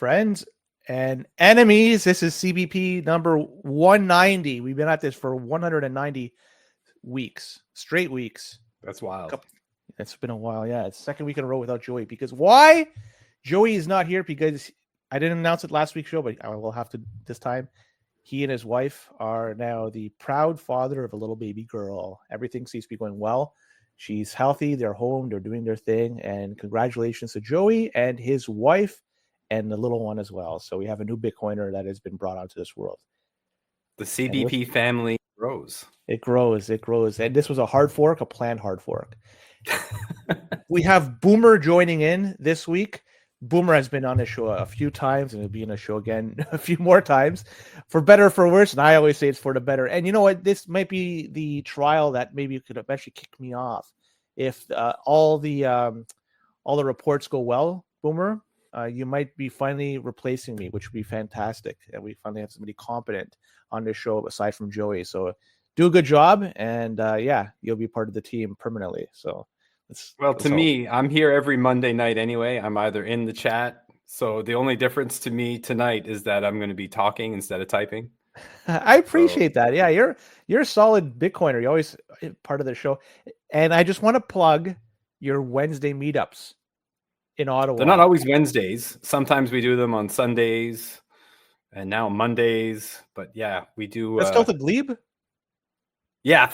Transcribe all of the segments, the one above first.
Friends and enemies, this is CBP number 190. We've been at this for 190 weeks, straight weeks. That's wild. It's been a while. Yeah, it's second week in a row without Joey. Because why? Joey is not here because I didn't announce it last week's show, but I will have to this time. He and his wife are now the proud father of a little baby girl. Everything seems to be going well. She's healthy. They're home. They're doing their thing. And congratulations to Joey and his wife and the little one as well. So we have a new Bitcoiner that has been brought onto this world. The CBP family grows. It grows. It grows. And this was a hard fork, a planned hard fork. We have Boomer joining in this week. Boomer has been on the show a few times and he'll be in the show again a few more times, for better or for worse. And I always say it's for the better. And you know what? This might be the trial that maybe could eventually kick me off if all the reports go well. Boomer, you might be finally replacing me, which would be fantastic. And we finally have somebody competent on this show aside from Joey. So do a good job, and you'll be part of the team permanently. So. Me, I'm here every Monday night anyway. I'm either in the chat. So the only difference to me tonight is that I'm going to be talking instead of typing. I appreciate that. Yeah, you're a solid Bitcoiner. You're always part of the show. And I just want to plug your Wednesday meetups in Ottawa. They're not always Wednesdays. Sometimes we do them on Sundays and now Mondays. But yeah, we do. That's still the Glebe? Yeah,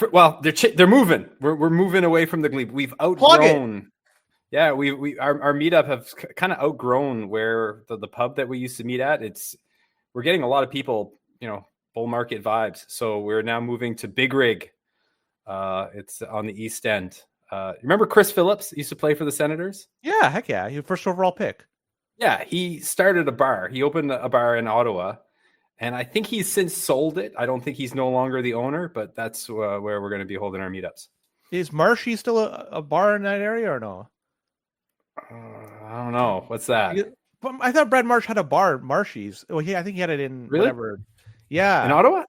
they're moving. We're moving away from the Glebe. We've outgrown. Yeah, our meetup have kind of outgrown where the pub that we used to meet at. We're getting a lot of people, bull market vibes. So we're now moving to Big Rig. It's on the East End. Remember Chris Phillips used to play for the Senators? Yeah, heck yeah, he was first overall pick. Yeah, he started a bar. He opened a bar in Ottawa. And I think he's since sold it. I don't think he's no longer the owner, but that's where we're going to be holding our meetups. Is Marshy still a bar in that area or no? I don't know. What's that? I thought Brad Marsh had a bar, Marshy's. Oh, I think he had it in whatever. Yeah. In Ottawa?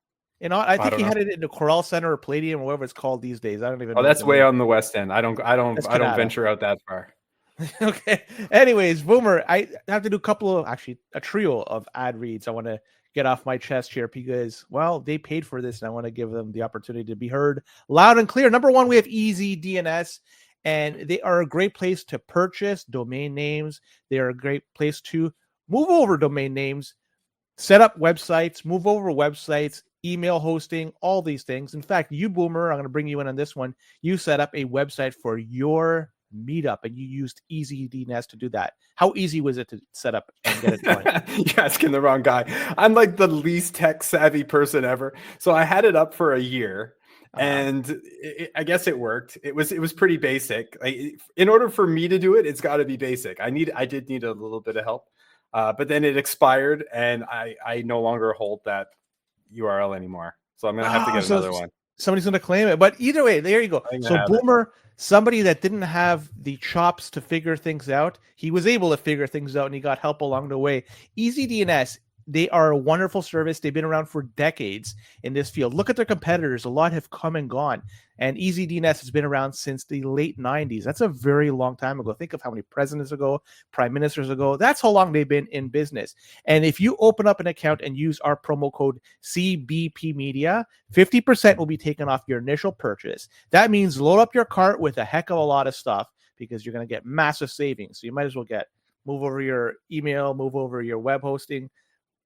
I think he had it in the Corral Center or Palladium or whatever it's called these days. I don't even know. Oh, that's way on the West End. I don't venture out that far. Okay. Anyways, Boomer, I have to do a trio of ad reads. I want to get off my chest here because, well, they paid for this and I want to give them the opportunity to be heard loud and clear. Number one, we have Easy DNS, and they are a great place to purchase domain names. They are a great place to move over domain names, set up websites, move over websites, email hosting, all these things. In fact, you, Boomer, I'm going to bring you in on this one. You set up a website for your meetup and you used Easy DNS to do that. How easy was it to set up and get it going? You're asking the wrong guy. I'm like the least tech savvy person ever. So I had it up for a year and I guess it worked. It was pretty basic. In order for me to do it, it's got to be basic. I did need a little bit of help. But then it expired and I no longer hold that URL anymore. So I'm going to have to get another one. Somebody's going to claim it. But either way, there you go. So Boomer, somebody that didn't have the chops to figure things out, he was able to figure things out and he got help along the way. Easy DNS, they are a wonderful service. They've been around for decades in this field. Look at their competitors. A lot have come and gone. And Easy DNS has been around since the late 90s. That's a very long time ago. Think of how many presidents ago, prime ministers ago. That's how long they've been in business. And if you open up an account and use our promo code CBP Media, 50% will be taken off your initial purchase. That means load up your cart with a heck of a lot of stuff because you're going to get massive savings. So you might as well move over your email, move over your web hosting,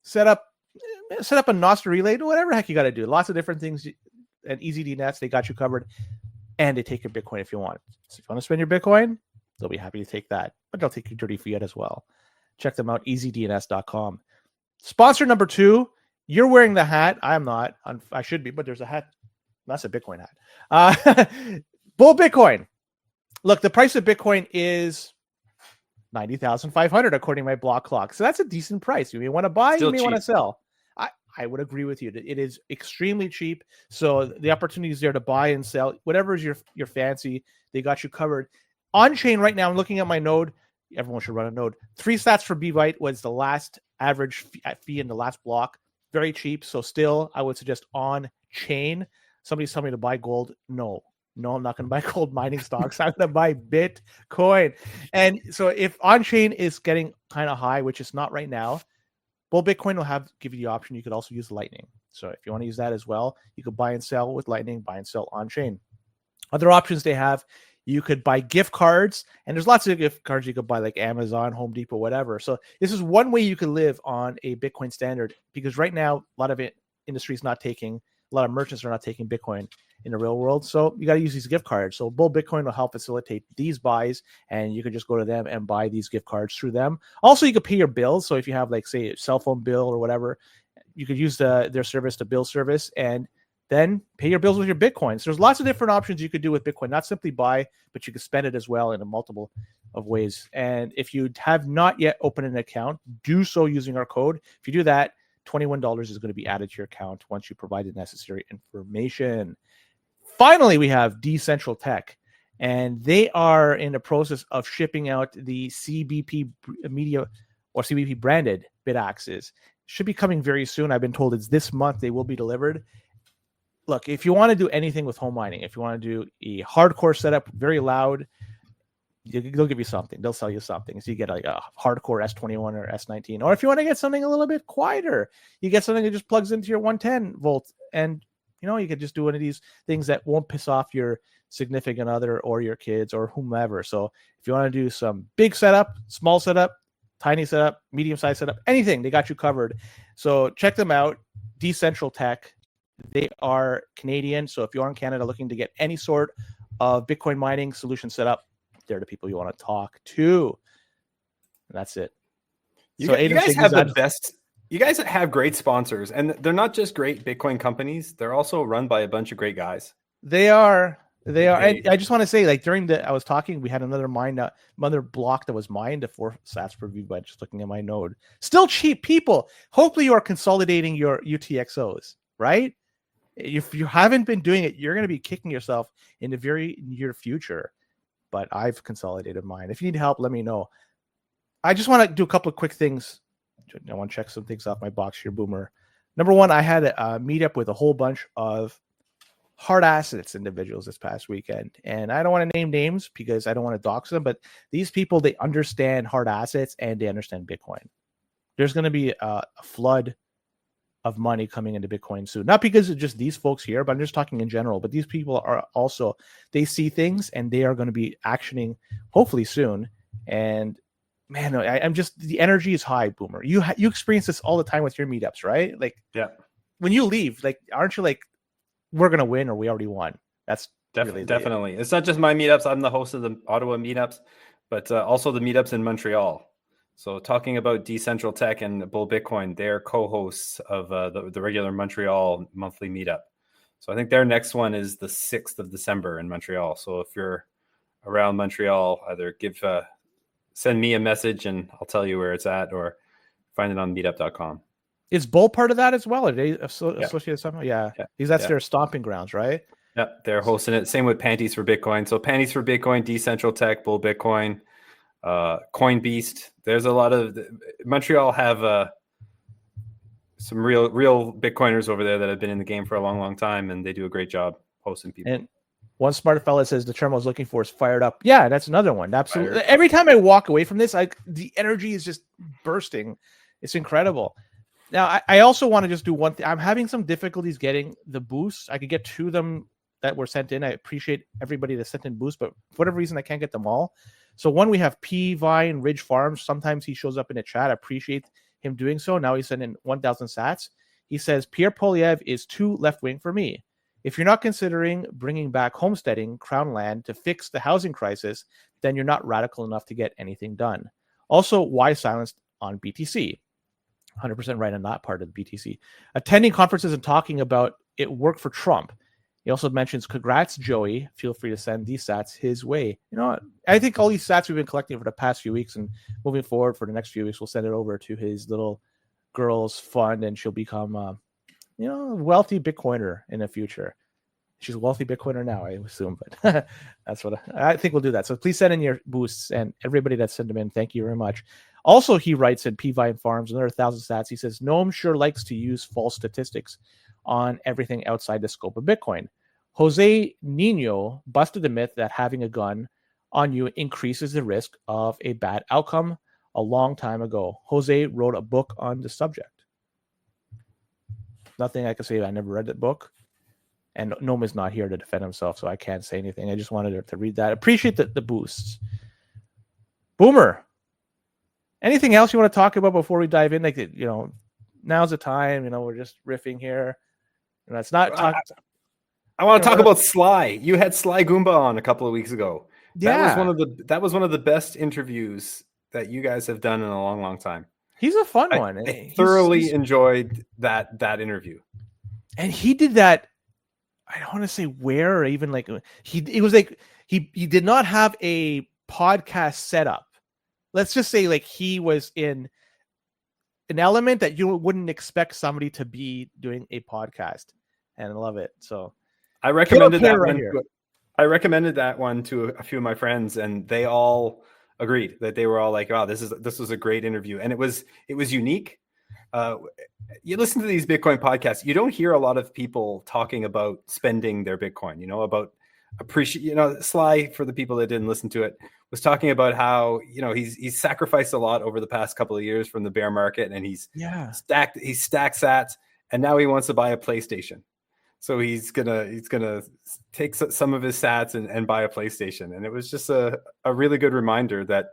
set up a Nostr relay, whatever the heck you got to do. Lots of different things. And Easy DNS, they got you covered. And they take your Bitcoin if you want. So if you want to spend your Bitcoin, they'll be happy to take that. But they'll take your dirty fiat as well. Check them out, easydns.com. Sponsor number 2, you're wearing the hat. I'm not. I should be, but there's a hat. That's a Bitcoin hat. Bull Bitcoin. Look, the price of Bitcoin is $90,500 according to my block clock. So that's a decent price. You may want to buy, you may want to sell. I would agree with you. It is extremely cheap. So the opportunity is there to buy and sell. Whatever is your fancy, they got you covered. On chain right now, I'm looking at my node. Everyone should run a node. 3 sats for BByte was the last average fee in the last block. Very cheap. So still, I would suggest on chain. Somebody's telling me to buy gold. No. No, I'm not going to buy gold mining stocks. I'm going to buy Bitcoin. And so if on-chain is getting kind of high, which it's not right now, well, Bitcoin will give you the option. You could also use Lightning. So if you want to use that as well, you could buy and sell with Lightning, buy and sell on-chain. Other options they have, you could buy gift cards, and there's lots of gift cards you could buy, like Amazon, Home Depot, whatever. So this is one way you could live on a Bitcoin standard, because right now a lot of industries not taking, a lot of merchants are not taking Bitcoin in the real world. So you got to use these gift cards. So Bull Bitcoin will help facilitate these buys, and you can just go to them and buy these gift cards through them. Also, you could pay your bills. So if you have, like, say, a cell phone bill or whatever, you could use their service, the bill service, and then pay your bills with your Bitcoin. So there's lots of different options you could do with Bitcoin, not simply buy, but you could spend it as well in a multiple of ways. And if you have not yet opened an account, do so using our code. If you do that, $21 is going to be added to your account once you provide the necessary information. Finally, we have Decentral Tech, and they are in the process of shipping out the CBP media or CBP branded BitAxes. Should be coming very soon. I've been told it's this month they will be delivered. Look, if you want to do anything with home mining, if you want to do a hardcore setup, very loud, they'll give you something. They'll sell you something. So you get like a hardcore S21 or S19. Or if you want to get something a little bit quieter, you get something that just plugs into your 110 volt. And, you could just do one of these things that won't piss off your significant other or your kids or whomever. So if you want to do some big setup, small setup, tiny setup, medium-sized setup, anything, they got you covered. So check them out, Decentral Tech. They are Canadian, so if you are in Canada looking to get any sort of Bitcoin mining solution set up, they're the people you want to talk to. And that's it. You guys have the best. You guys have great sponsors, and they're not just great Bitcoin companies. They're also run by a bunch of great guys. They are. And I just want to say, like, I was talking, we had another block that was mined, the 4 sats per view by just looking at my node. Still cheap, people. Hopefully you are consolidating your UTXOs, right? If you haven't been doing it, you're going to be kicking yourself in the very near future. But I've consolidated mine. If you need help, let me know. I just want to do a couple of quick things. I want to check some things off my box here, Boomer. Number one, I had a meetup with a whole bunch of hard assets individuals this past weekend. And I don't want to name names because I don't want to dox them, but these people, they understand hard assets and they understand Bitcoin. There's going to be a flood of money coming into Bitcoin soon. Not because of just these folks here, but I'm just talking in general. But these people are also, they see things and they are going to be actioning hopefully soon. And man, I'm just, the energy is high, Boomer. You experience this all the time with your meetups, right? Like, yeah, when you leave, like, aren't you like, we're going to win or we already won? That's definitely. It's not just my meetups. I'm the host of the Ottawa meetups, but also the meetups in Montreal. So talking about Decentral Tech and Bull Bitcoin, they're co-hosts of the regular Montreal monthly meetup. So I think their next one is the 6th of December in Montreal. So if you're around Montreal, either send me a message and I'll tell you where it's at, or find it on meetup.com. Is Bull part of that as well? Are they associated somehow? Yeah. That's their stomping grounds, right? Yeah, they're hosting it. Same with Panties for Bitcoin. So Panties for Bitcoin, Decentral Tech, Bull Bitcoin, Coin Beast. There's a lot of Montreal have some real Bitcoiners over there that have been in the game for a long time, and they do a great job hosting people. And one smart fella says the term I was looking for is fired up. Yeah, that's another one. Absolutely. Every time I walk away from this, the energy is just bursting. It's incredible. Now, I also want to just do one thing. I'm having some difficulties getting the boosts. I could get 2 of them that were sent in. I appreciate everybody that sent in boosts, but for whatever reason, I can't get them all. So one, we have P Vine Ridge Farms. Sometimes he shows up in the chat. I appreciate him doing so. Now he's sending 1,000 sats. He says, Pierre Polyev is too left-wing for me. If you're not considering bringing back homesteading, crown land to fix the housing crisis, then you're not radical enough to get anything done. Also, why silence on BTC? 100% right on that part of the BTC. Attending conferences and talking about it worked for Trump. He also mentions, congrats, Joey. Feel free to send these sats his way. I think all these sats we've been collecting for the past few weeks and moving forward for the next few weeks, we'll send it over to his little girl's fund and she'll become, a wealthy Bitcoiner in the future. She's a wealthy Bitcoiner now, I assume, but that's what I think we'll do that. So please send in your boosts, and everybody that sent them in, thank you very much. Also, he writes in P Vine Farms, another 1,000 stats. He says, Noam sure likes to use false statistics on everything outside the scope of Bitcoin. Jose Nino busted the myth that having a gun on you increases the risk of a bad outcome a long time ago. Jose wrote a book on the subject. Nothing I can say. I never read that book. And Noma's not here to defend himself, so I can't say anything. I just wanted to read that. Appreciate the boosts. Boomer, anything else you want to talk about before we dive in? Like, now's the time. We're just riffing here. And it's not. I want to talk about Sly. You had Sly Goomba on a couple of weeks ago. Yeah, that was one of the best interviews that you guys have done in a long, long time. He's a fun one. I thoroughly enjoyed that interview. And he did that. I don't want to say where, or even like it was like he did not have a podcast setup. Let's just say like he was in an element that you wouldn't expect somebody to be doing a podcast, and I love it. So I recommended that one. I recommended that one to a few of my friends, and they all agreed that they were all like, "Wow, this was a great interview," and it was unique. You listen to these Bitcoin podcasts, you don't hear a lot of people talking about spending their Bitcoin, about appreciate, Sly, for the people that didn't listen to it, was talking about how, he's sacrificed a lot over the past couple of years from the bear market, and he's stacked sats, and now he wants to buy a PlayStation. So he's gonna take some of his sats and buy a PlayStation. And it was just a really good reminder that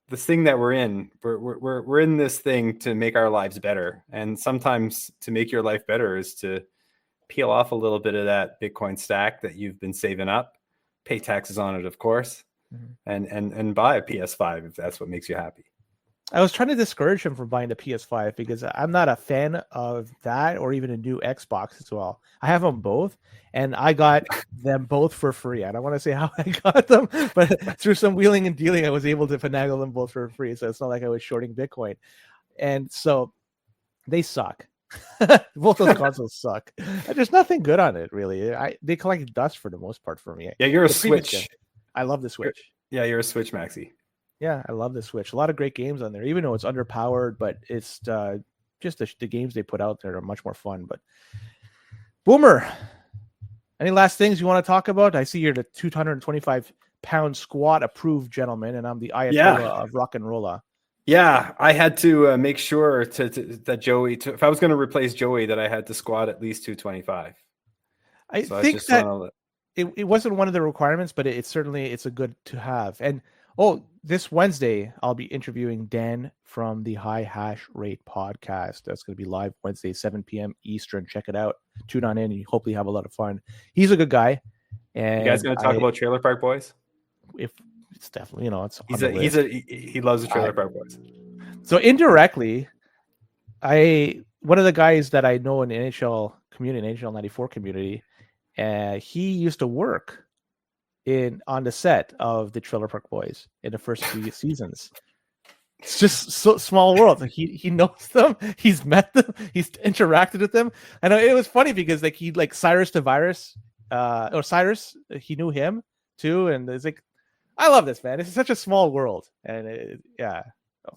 this thing that we're in this thing to make our lives better. And sometimes to make your life better is to peel off a little bit of that Bitcoin stack that you've been saving up, pay taxes on it, of course, and buy a PS5 if that's what makes you happy. I was trying to discourage him from buying the PS5 because I'm not a fan of that or even a new Xbox as well. I have them both, and I got them both for free. I don't want to say how I got them, but through some wheeling and dealing, I was able to finagle them both for free. So it's not like I was shorting Bitcoin. And so they suck. Both those consoles suck. There's nothing good on it, really. They collect dust for the most part for me. Yeah, you're a Switch. I love the Switch. Yeah, you're a Switch maxi. Yeah, I love the Switch. A lot of great games on there, even though it's underpowered, but it's just the games they put out there are much more fun. But Boomer, any last things you want to talk about? I see you're the 225-pound squat approved gentleman, and I'm the Ayatollah of rock and rolla. Yeah, I had to make sure that Joey, if I was going to replace Joey, that I had to squat at least 225. I think that it wasn't one of the requirements, but it's a good to have. And this Wednesday, I'll be interviewing Dan from the High Hash Rate podcast. That's going to be live Wednesday, 7 p.m. Eastern. Check it out. Tune on in and you hopefully have a lot of fun. He's a good guy. And you guys going to talk about Trailer Park Boys? If it's definitely, it's he loves the Trailer Park Boys. So indirectly, one of the guys that I know in the NHL community, NHL 94 community, he used to work on the set of the Trailer Park Boys in the first few seasons. It's just so small world. Like he knows them, he's met them, he's interacted with them. And it was funny because Cyrus the Virus, or Cyrus, he knew him too. And it's like, I love this, man. It's such a small world. And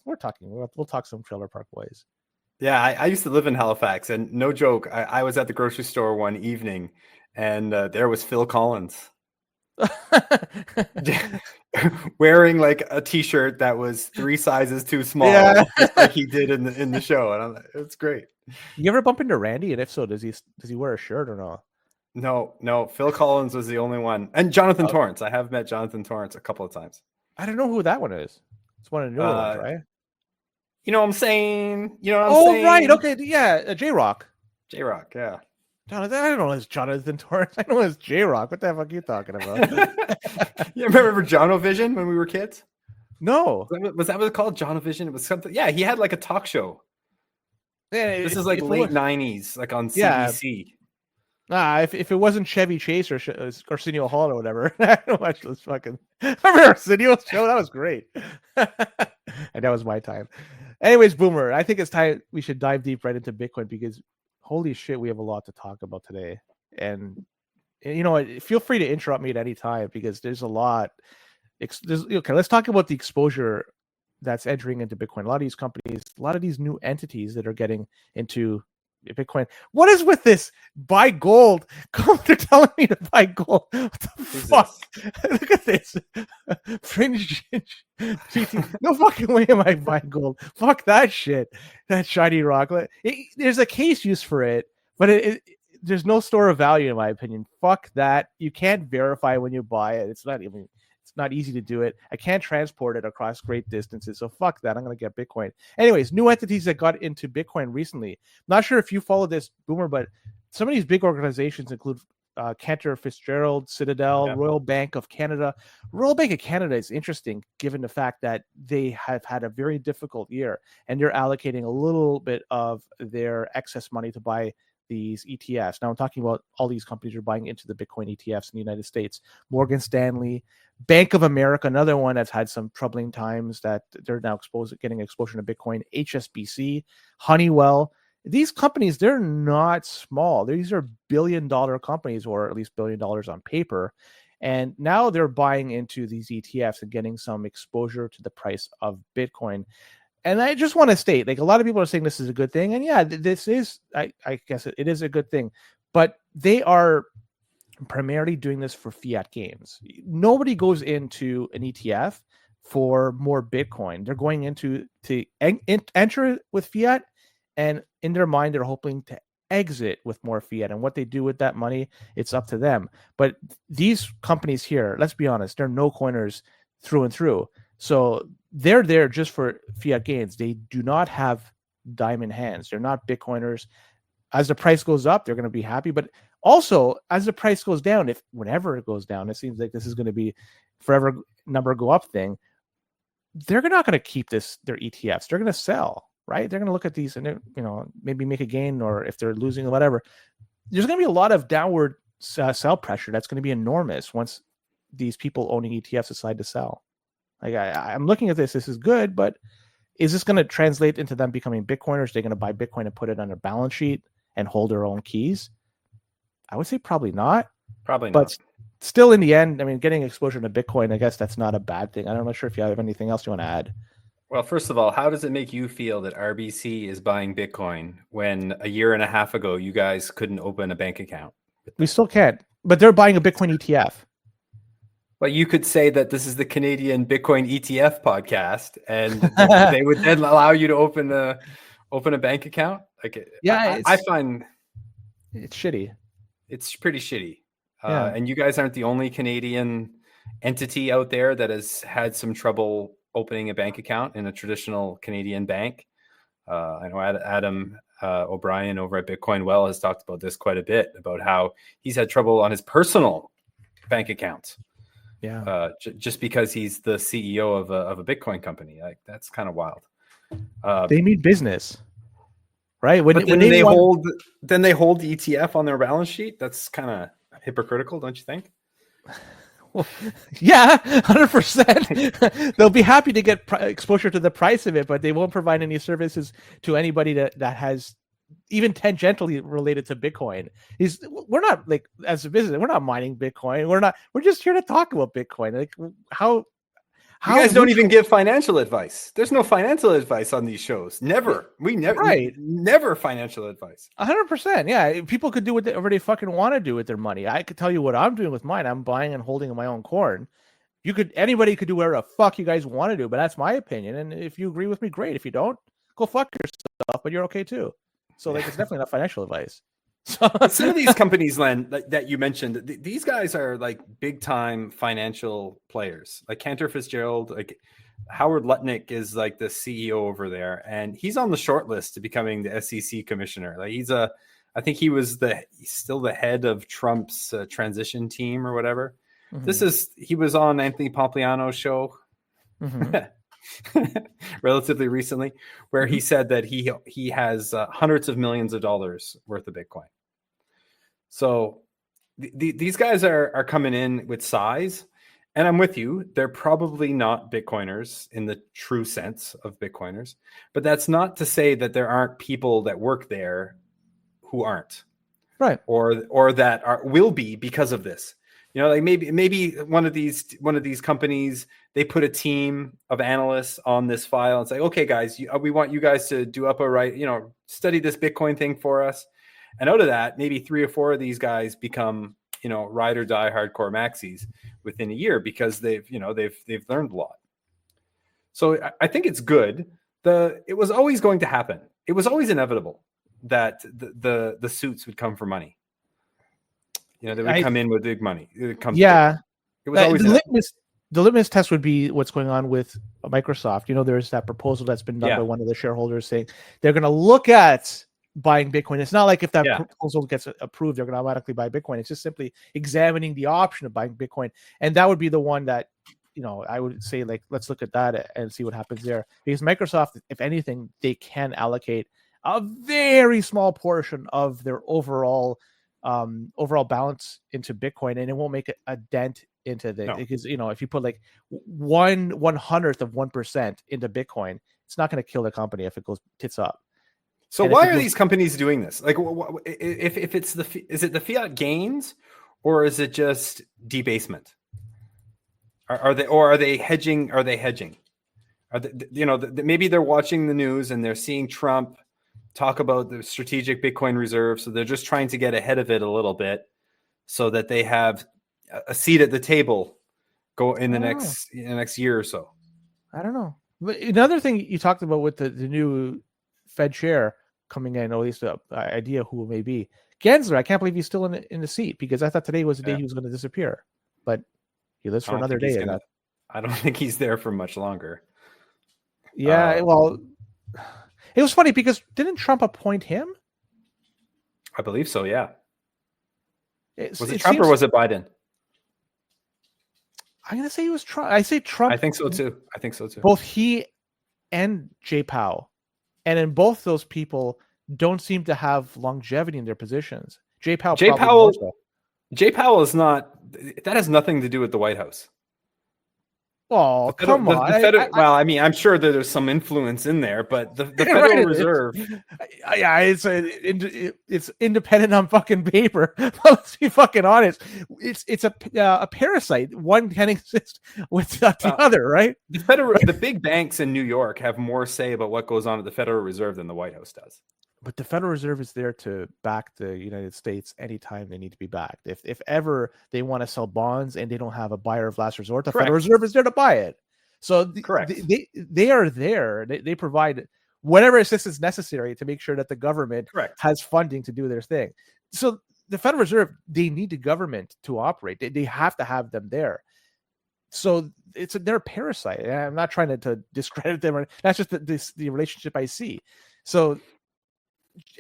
we'll talk some Trailer Park Boys. Yeah, I used to live in Halifax, and no joke, I was at the grocery store one evening, and there was Phil Collins. Wearing like a t-shirt that was 3 sizes too small, just like he did in the show, and it's great. You ever bump into Randy? And if so, does he wear a shirt or not? No. Phil Collins was the only one, and Jonathan Torrance. I have met Jonathan Torrance a couple of times. I don't know who that one is. It's one of the newer ones, right? You know what I'm saying? Right. Okay. Yeah. J-Rock. J-Rock. Yeah. Jonathan, I don't know it's Jonathan Torrance. I know it's J-Rock. What the fuck are you talking about? You remember Jonovision when we were kids? No. Was that what it called? Jonovision? It was something. Yeah, he had like a talk show. Yeah, this is like late 90s, like on CBC. If it wasn't Chevy Chase or Arsenio Hall or whatever, I don't watch those fucking. I remember Arsenio's show. That was great. And that was my time. Anyways, Boomer, I think it's time we should dive deep right into Bitcoin because holy shit, we have a lot to talk about today. And feel free to interrupt me at any time because there's a lot. Okay, let's talk about the exposure that's entering into Bitcoin. A lot of these companies, a lot of these new entities that are getting into Bitcoin. What is with this? Buy gold. They're telling me to buy gold. What the fuck? Look at this. Fringe. No fucking way am I buying gold. Fuck that shit. That shiny rock. There's a case use for it, but there's no store of value in my opinion. Fuck that. You can't verify when you buy it. It's not easy to do it. I can't transport it across great distances. So fuck that. I'm going to get Bitcoin. Anyways, new entities that got into Bitcoin recently. Not sure if you follow this, Boomer, but some of these big organizations include Cantor Fitzgerald, Citadel, Royal Bank of Canada. Royal Bank of Canada is interesting given the fact that they have had a very difficult year and they're allocating a little bit of their excess money to buy these ETFs. Now I'm talking about all these companies are buying into the Bitcoin ETFs in the United States. Morgan Stanley, Bank of America, another one that's had some troubling times that they're now getting exposure to Bitcoin. HSBC, Honeywell. These companies, they're not small. These are billion-dollar companies, or at least $1 billion on paper. And now they're buying into these ETFs and getting some exposure to the price of Bitcoin. And I just want to state, like, a lot of people are saying this is a good thing. And yeah, this is, I guess it is a good thing. But they are primarily doing this for fiat gains. Nobody goes into an ETF for more Bitcoin. They're going into to enter with fiat. And in their mind, they're hoping to exit with more fiat. And what they do with that money, it's up to them. But these companies here, let's be honest, they're no coiners through and through. So they're there just for fiat gains. They do not have diamond hands. They're not Bitcoiners. As the price goes up, they're going to be happy. But also, as the price goes down, whenever it goes down, it seems like this is going to be forever number go up thing. They're not going to keep their ETFs. They're going to sell, right? They're going to look at these and maybe make a gain, or if they're losing or whatever. There's going to be a lot of downward sell pressure. That's going to be enormous once these people owning ETFs decide to sell. Like I'm looking at this. This is good, but is this going to translate into them becoming Bitcoiners? They're going to buy Bitcoin and put it on their balance sheet and hold their own keys? I would say probably not. Probably not. But still, in the end, I mean, getting exposure to Bitcoin, I guess that's not a bad thing. I'm not sure if you have anything else you want to add. Well, first of all, how does it make you feel that RBC is buying Bitcoin when a year and a half ago you guys couldn't open a bank account? We still can't, but they're buying a Bitcoin ETF. Well, you could say that this is the Canadian Bitcoin ETF podcast, and they would then allow you to open a bank account. Like, yeah, I find it's shitty. It's pretty shitty. And you guys aren't the only Canadian entity out there that has had some trouble opening a bank account in a traditional Canadian bank. I know Adam O'Brien over at Bitcoin Well has talked about this quite a bit, about how he's had trouble on his personal bank account. Yeah, just because he's the CEO of a Bitcoin company. Like, that's kind of wild. They mean business, right? When they hold the ETF on their balance sheet, that's kind of hypocritical, don't you think? Well, yeah, 100%. They'll be happy to get exposure to the price of it, but they won't provide any services to anybody that has even tangentially related to Bitcoin. We're not, like, as a business, we're not mining Bitcoin. We're just here to talk about Bitcoin. Like, how you guys don't even give financial advice. There's no financial advice on these shows. Never. Never financial advice. 100%. Yeah. People could do whatever they fucking want to do with their money. I could tell you what I'm doing with mine. I'm buying and holding my own corn. Anybody could do whatever the fuck you guys want to do, but that's my opinion. And if you agree with me, great. If you don't, go fuck yourself, but you're okay too. So, like, it's definitely not financial advice. Some of these companies, Len, that you mentioned, these guys are like big time financial players. Like Cantor Fitzgerald, like Howard Lutnick is like the CEO over there, and he's on the short list to becoming the SEC commissioner. Like I think he's still the head of Trump's transition team or whatever. Mm-hmm. He was on Anthony Pompliano's show. Mm-hmm. Relatively recently, where he said that he has hundreds of millions of dollars worth of Bitcoin. So these guys are coming in with size, and I'm with you. They're probably not Bitcoiners in the true sense of Bitcoiners, but that's not to say that there aren't people that work there who aren't, right? Or that will be because of this. You know, like maybe one of these companies, they put a team of analysts on this file. It's like, okay, guys, we want you guys to do up a right, study this Bitcoin thing for us. And out of that, maybe 3 or 4 of these guys become, ride or die hardcore maxis within a year because they've learned a lot. So I think it's good. It was always going to happen. It was always inevitable that the suits would come for money. They would come in with big money. It was always the litmus test would be what's going on with Microsoft. There's that proposal that's been done by one of the shareholders saying they're going to look at buying Bitcoin. It's not like if that proposal gets approved, they're going to automatically buy Bitcoin. It's just simply examining the option of buying Bitcoin. And that would be the one that, I would say, like, let's look at that and see what happens there. Because Microsoft, if anything, they can allocate a very small portion of their overall balance into Bitcoin, and it won't make a dent into the because if you put like 1/100th of 1% into Bitcoin, it's not going to kill the company if it goes tits up. So why are these companies doing this? Like, if it's is it the fiat gains, or is it just debasement? Are they hedging? Are they hedging? Maybe they're watching the news and they're seeing Trump talk about the strategic Bitcoin reserve, so they're just trying to get ahead of it a little bit, so that they have a seat at the table go in the next year or so. I don't know. But another thing you talked about with the new Fed chair coming in, or at least the idea who it may be, Gensler. I can't believe he's still in the seat, because I thought today was the day he was going to disappear, but he lives for another day. I don't think he's there for much longer. Yeah, well, it was funny because didn't Trump appoint him? I believe so, yeah. Was it Trump or was it Biden? I'm going to say it was Trump. I say Trump. I think so too. Both he and Jay Powell. And in both those people don't seem to have longevity in their positions. Jay Powell is not. That has nothing to do with the White House. Oh, come on. I'm sure that there's some influence in there, but the Federal Reserve. It's independent on fucking paper. Let's be fucking honest. It's a parasite. One can exist with the other, right? The big banks in New York have more say about what goes on at the Federal Reserve than the White House does. But the Federal Reserve is there to back the United States anytime they need to be backed. If ever they want to sell bonds and they don't have a buyer of last resort, the Federal Reserve is there to buy it. So they are there. They provide whatever assistance necessary to make sure that the government has funding to do their thing. So the Federal Reserve, they need the government to operate. They have to have them there. So they're a parasite. I'm not trying to discredit them. That's just the relationship I see. So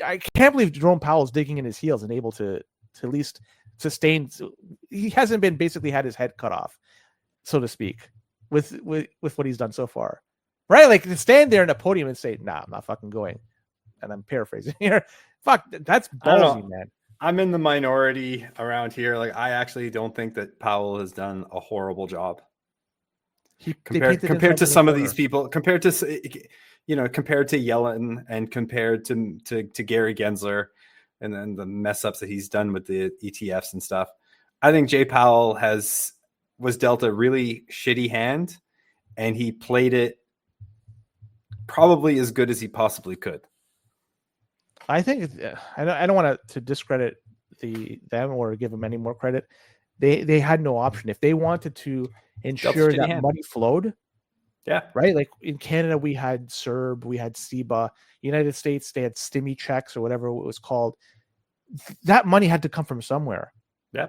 I can't believe Jerome Powell's digging in his heels and able to at least sustain. He hasn't been basically had his head cut off, so to speak, with what he's done so far, right? Like to stand there in a podium and say, "Nah, I'm not fucking going," and I'm paraphrasing here. Fuck, that's ballsy, man. I'm in the minority around here. Like, I actually don't think that Powell has done a horrible job. Compared to some of these people, compared to Yellen and compared to Gary Gensler, and then the mess ups that he's done with the ETFs and stuff. I think Jay Powell was dealt a really shitty hand, and he played it probably as good as he possibly could. I think I don't want to discredit them or give them any more credit. They had no option. If they wanted to ensure that money flowed, right? Like in Canada, we had CERB, we had CEBA. United States, they had stimmy checks or whatever it was called. That money had to come from somewhere. Yeah.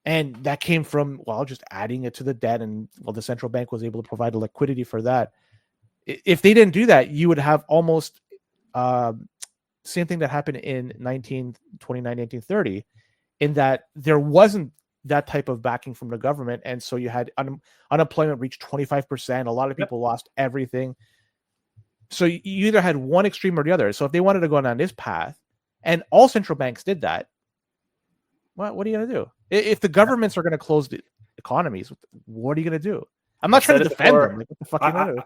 And that came from, just adding it to the debt. And the central bank was able to provide a liquidity for that. If they didn't do that, you would have almost same thing that happened in 1929, 1930, in that there wasn't that type of backing from the government. And so you had unemployment reached 25%. A lot of people lost everything. So you either had one extreme or the other. So if they wanted to go down this path, and all central banks did that, what are you going to do? If the governments are going to close the economies, what are you going to do? I'm not trying to defend them. Like, what the fuck are you going to do?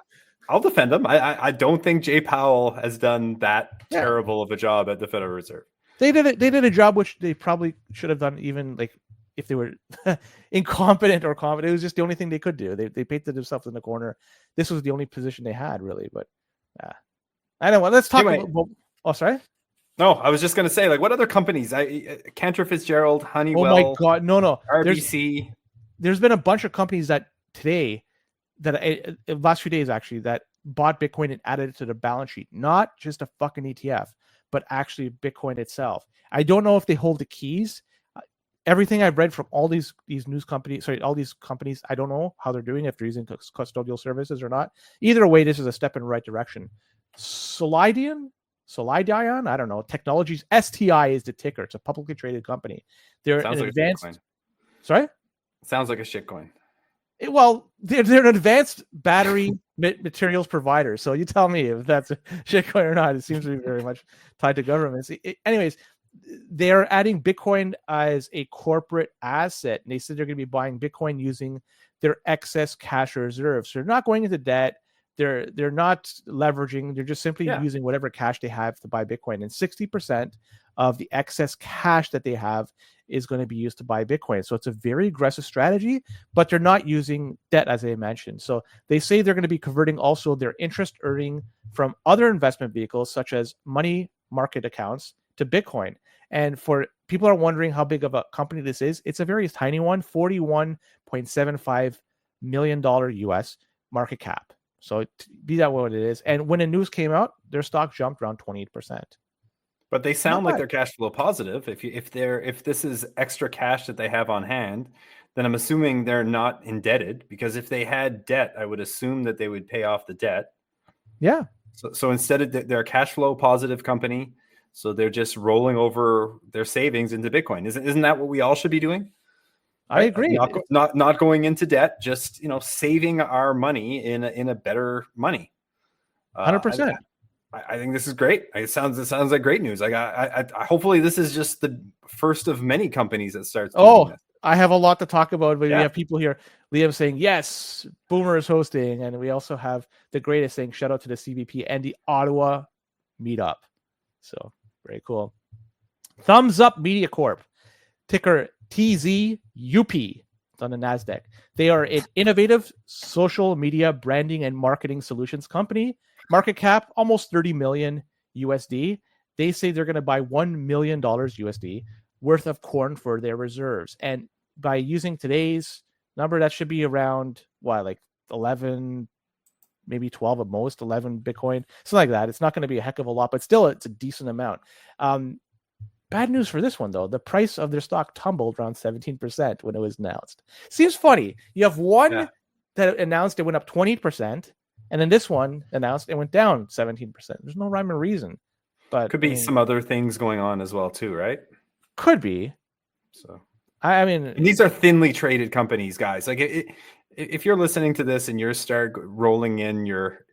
I'll defend them. I don't think Jay Powell has done that terrible of a job at the Federal Reserve. They did a job which they probably should have done, even like if they were incompetent or competent. It was just the only thing they could do. They painted themselves in the corner. This was the only position they had, really. But I don't know. Let's talk about. Oh, sorry. No, I was just going to say, like, what other companies? Cantor Fitzgerald, Honeywell. Oh my God, no. RBC. There's been a bunch of companies that today, that last few days actually, that bought Bitcoin and added it to their balance sheet. Not just a fucking ETF, but actually Bitcoin itself. I don't know if they hold the keys. Everything I've read from all these news companies, all these companies, I don't know how they're doing, if they're using custodial services or not. Either way, this is a step in the right direction. Solidion, I don't know. Technologies, STI is the ticker. It's a publicly traded company. They're an advanced. Sorry? Sounds like a shitcoin. They're an advanced battery materials provider. So you tell me if that's a shitcoin or not. It seems to be very much tied to governments. Anyways, they're adding Bitcoin as a corporate asset. And they said they're going to be buying Bitcoin using their excess cash reserves. So they're not going into debt. They're not leveraging. They're just simply using whatever cash they have to buy Bitcoin. And 60% of the excess cash that they have is going to be used to buy Bitcoin. So it's a very aggressive strategy, but they're not using debt, as I mentioned. So they say they're going to be converting also their interest earning from other investment vehicles, such as money market accounts, to Bitcoin. And for people are wondering how big of a company this is, it's a very tiny one, $41.75 million US market cap. So be that what it is. And when the news came out, their stock jumped around 28%. But they sound like they're cash flow positive. If this is extra cash that they have on hand, then I'm assuming they're not indebted, because if they had debt, I would assume that they would pay off the debt. Yeah. So instead of they're a cash flow positive company, so they're just rolling over their savings into Bitcoin. Isn't that what we all should be doing? I agree. Not going into debt, just saving our money in a better money. 100%. I think this is great. It sounds like great news. I hopefully this is just the first of many companies that starts doing this. I have a lot to talk about, but we have people here. Liam saying yes, Boomer is hosting, and we also have the greatest saying shout out to the CBP and the Ottawa meetup. So very cool. Thumbs Up Media Corp, ticker TZUP. It's on the NASDAQ. They are an innovative social media branding and marketing solutions company. Market cap, almost 30 million USD. They say they're going to buy $1 million USD worth of corn for their reserves. And by using today's number, that should be around, like 11, maybe 12 at most, 11 Bitcoin, something like that. It's not going to be a heck of a lot, but still, it's a decent amount. Bad news for this one, though. The price of their stock tumbled around 17% when it was announced. Seems funny. You have one that announced it went up 20%, and then this one announced it went down 17%. There's no rhyme or reason. But could be some other things going on as well, too, right? Could be. So, and these are thinly traded companies, guys. Like, if you're listening to this and you're rolling in you're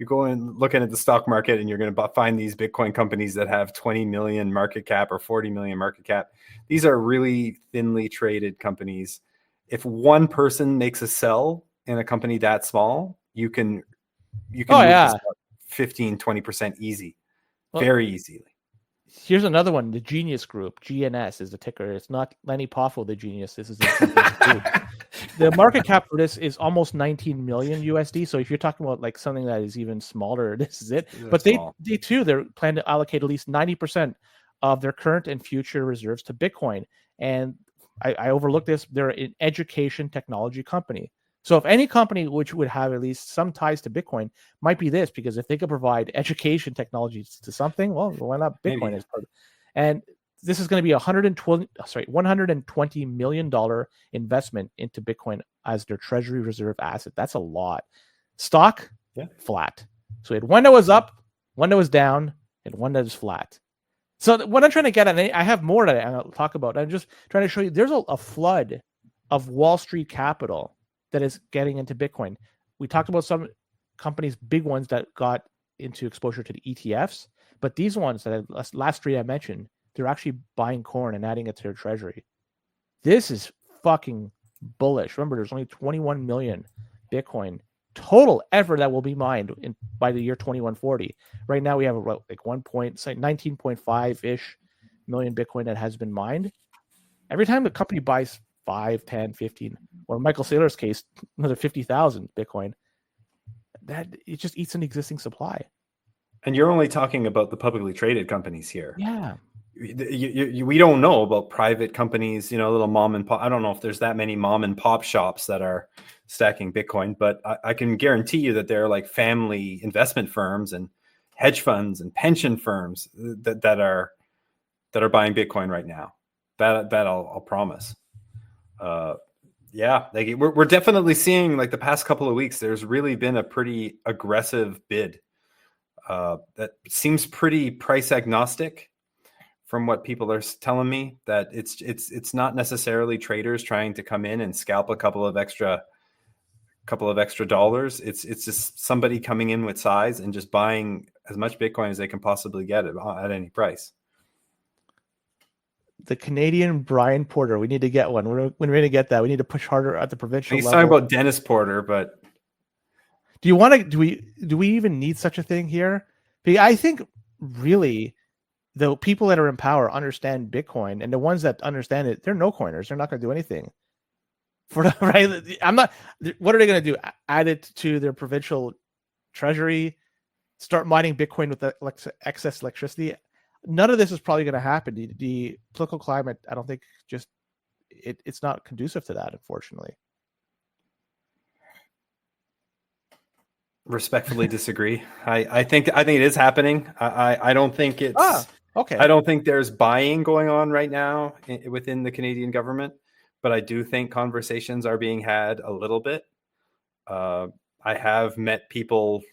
going looking at the stock market and you're going to find these Bitcoin companies that have 20 million market cap or 40 million market cap. These are really thinly traded companies. If one person makes a sell in a company that small, you can move 15-20% easy, very easily. Here's another one, the Genius Group. GNS is the ticker. It's not Lenny Poffo, the genius. This is the market cap for this is almost 19 million USD. So if you're talking about like something that is even smaller, this is it. But they plan to allocate at least 90% of their current and future reserves to Bitcoin. And I overlooked this. They're an education technology company. So if any company which would have at least some ties to Bitcoin might be this, because if they could provide education technologies to something, well, why not Bitcoin as part of it? And this is going to be $120 million investment into Bitcoin as their treasury reserve asset. That's a lot. Stock, flat. So we had one that was up, one that was down, and one that is flat. So what I'm trying to get at, and I have more that I'll talk about. I'm just trying to show you there's a flood of Wall Street capital that is getting into Bitcoin. We talked about some companies, big ones that got into exposure to the ETFs, but these ones that last three I mentioned, they're actually buying corn and adding it to their treasury. This is fucking bullish. Remember, there's only 21 million Bitcoin total ever that will be mined by the year 2140. Right now we have like 19.5-ish million Bitcoin that has been mined. Every time the company buys 5, 10, 15, or in Michael Saylor's case, another 50,000 Bitcoin, that it just eats an existing supply. And you're only talking about the publicly traded companies here. Yeah. We don't know about private companies, little mom and pop. I don't know if there's that many mom and pop shops that are stacking Bitcoin, but I can guarantee you that there are like family investment firms and hedge funds and pension firms that are buying Bitcoin right now. That I'll promise. Yeah, like we're definitely seeing, like, the past couple of weeks, there's really been a pretty aggressive bid that seems pretty price agnostic from what people are telling me, that it's not necessarily traders trying to come in and scalp a couple of extra dollars. It's just somebody coming in with size and just buying as much Bitcoin as they can possibly get at any price. The Canadian Brian Porter. We need to get one. When we're going to get that, we need to push harder at the provincial He's level. talking about Dennis Porter, but do you want to? Do we even need such a thing here? Because I think really, the people that are in power understand Bitcoin, and the ones that understand it, they're no coiners. They're not going to do anything for the right. I'm not. What are they going to do? Add it to their provincial treasury? Start mining Bitcoin with excess electricity? None of this is probably going to happen. The political climate, I don't think, it's not conducive to that, unfortunately. Respectfully disagree. I think it is happening. I don't think it's okay. I don't think there's buying going on right now within the Canadian government, but I do think conversations are being had a little bit. I have met people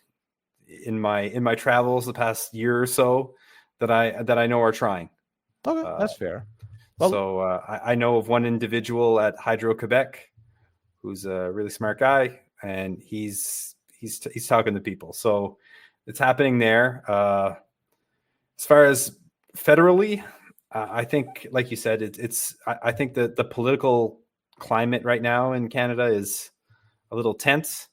in my travels the past year or so that I know are trying. Okay, that's fair. Well, so I know of one individual at Hydro-Quebec who's a really smart guy, and he's talking to people. So it's happening there. As far as federally, I think, like you said, I think that the political climate right now in Canada is a little tense.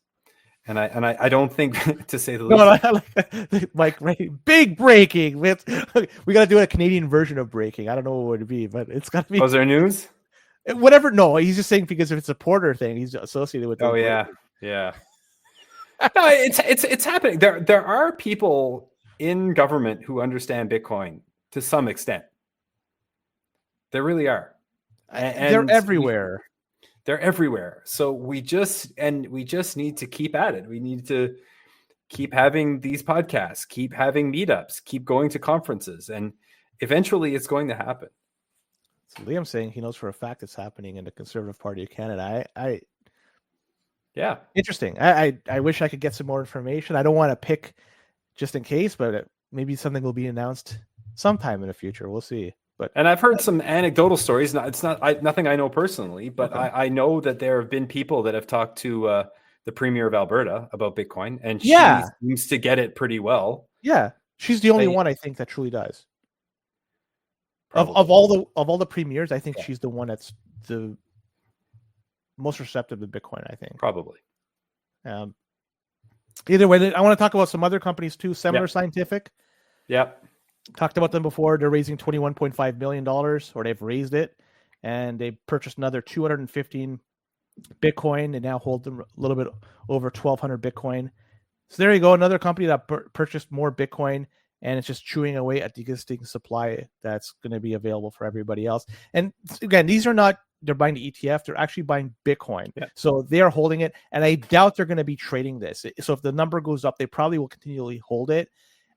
And I don't think, to say the least. No, Mike, big breaking. We got to do a Canadian version of breaking. I don't know what it would be, but it's got to be. Was there news? Whatever. No, he's just saying because if it's a Porter thing, he's associated with. Oh yeah, yeah. No, it's happening. There are people in government who understand Bitcoin to some extent. There really are. And they're everywhere. They're everywhere. So we just need to keep at it. We need to keep having these podcasts, keep having meetups, keep going to conferences, and eventually it's going to happen. So Liam's saying he knows for a fact it's happening in the Conservative Party of Canada. Yeah. Interesting. I wish I could get some more information. I don't want to pick just in case, but maybe something will be announced sometime in the future. We'll see. And I've heard some anecdotal stories. It's not nothing I know personally, but okay. I know that there have been people that have talked to the Premier of Alberta about Bitcoin, and she seems to get it pretty well. Yeah, she's the only one I think that truly does. Of all the premiers, I think she's the one that's the most receptive to Bitcoin. I think probably. Either way, I want to talk about some other companies too. Semler Scientific. Yep. Talked about them before. They're raising $21.5 million, or they've raised it, and they purchased another 215 Bitcoin. They now hold them a little bit over 1,200 Bitcoin. So there you go, another company that purchased more Bitcoin, and it's just chewing away at the existing supply that's going to be available for everybody else. And again, they're buying the ETF, they're actually buying Bitcoin. Yeah. So they are holding it, and I doubt they're going to be trading this. So if the number goes up, they probably will continually hold it.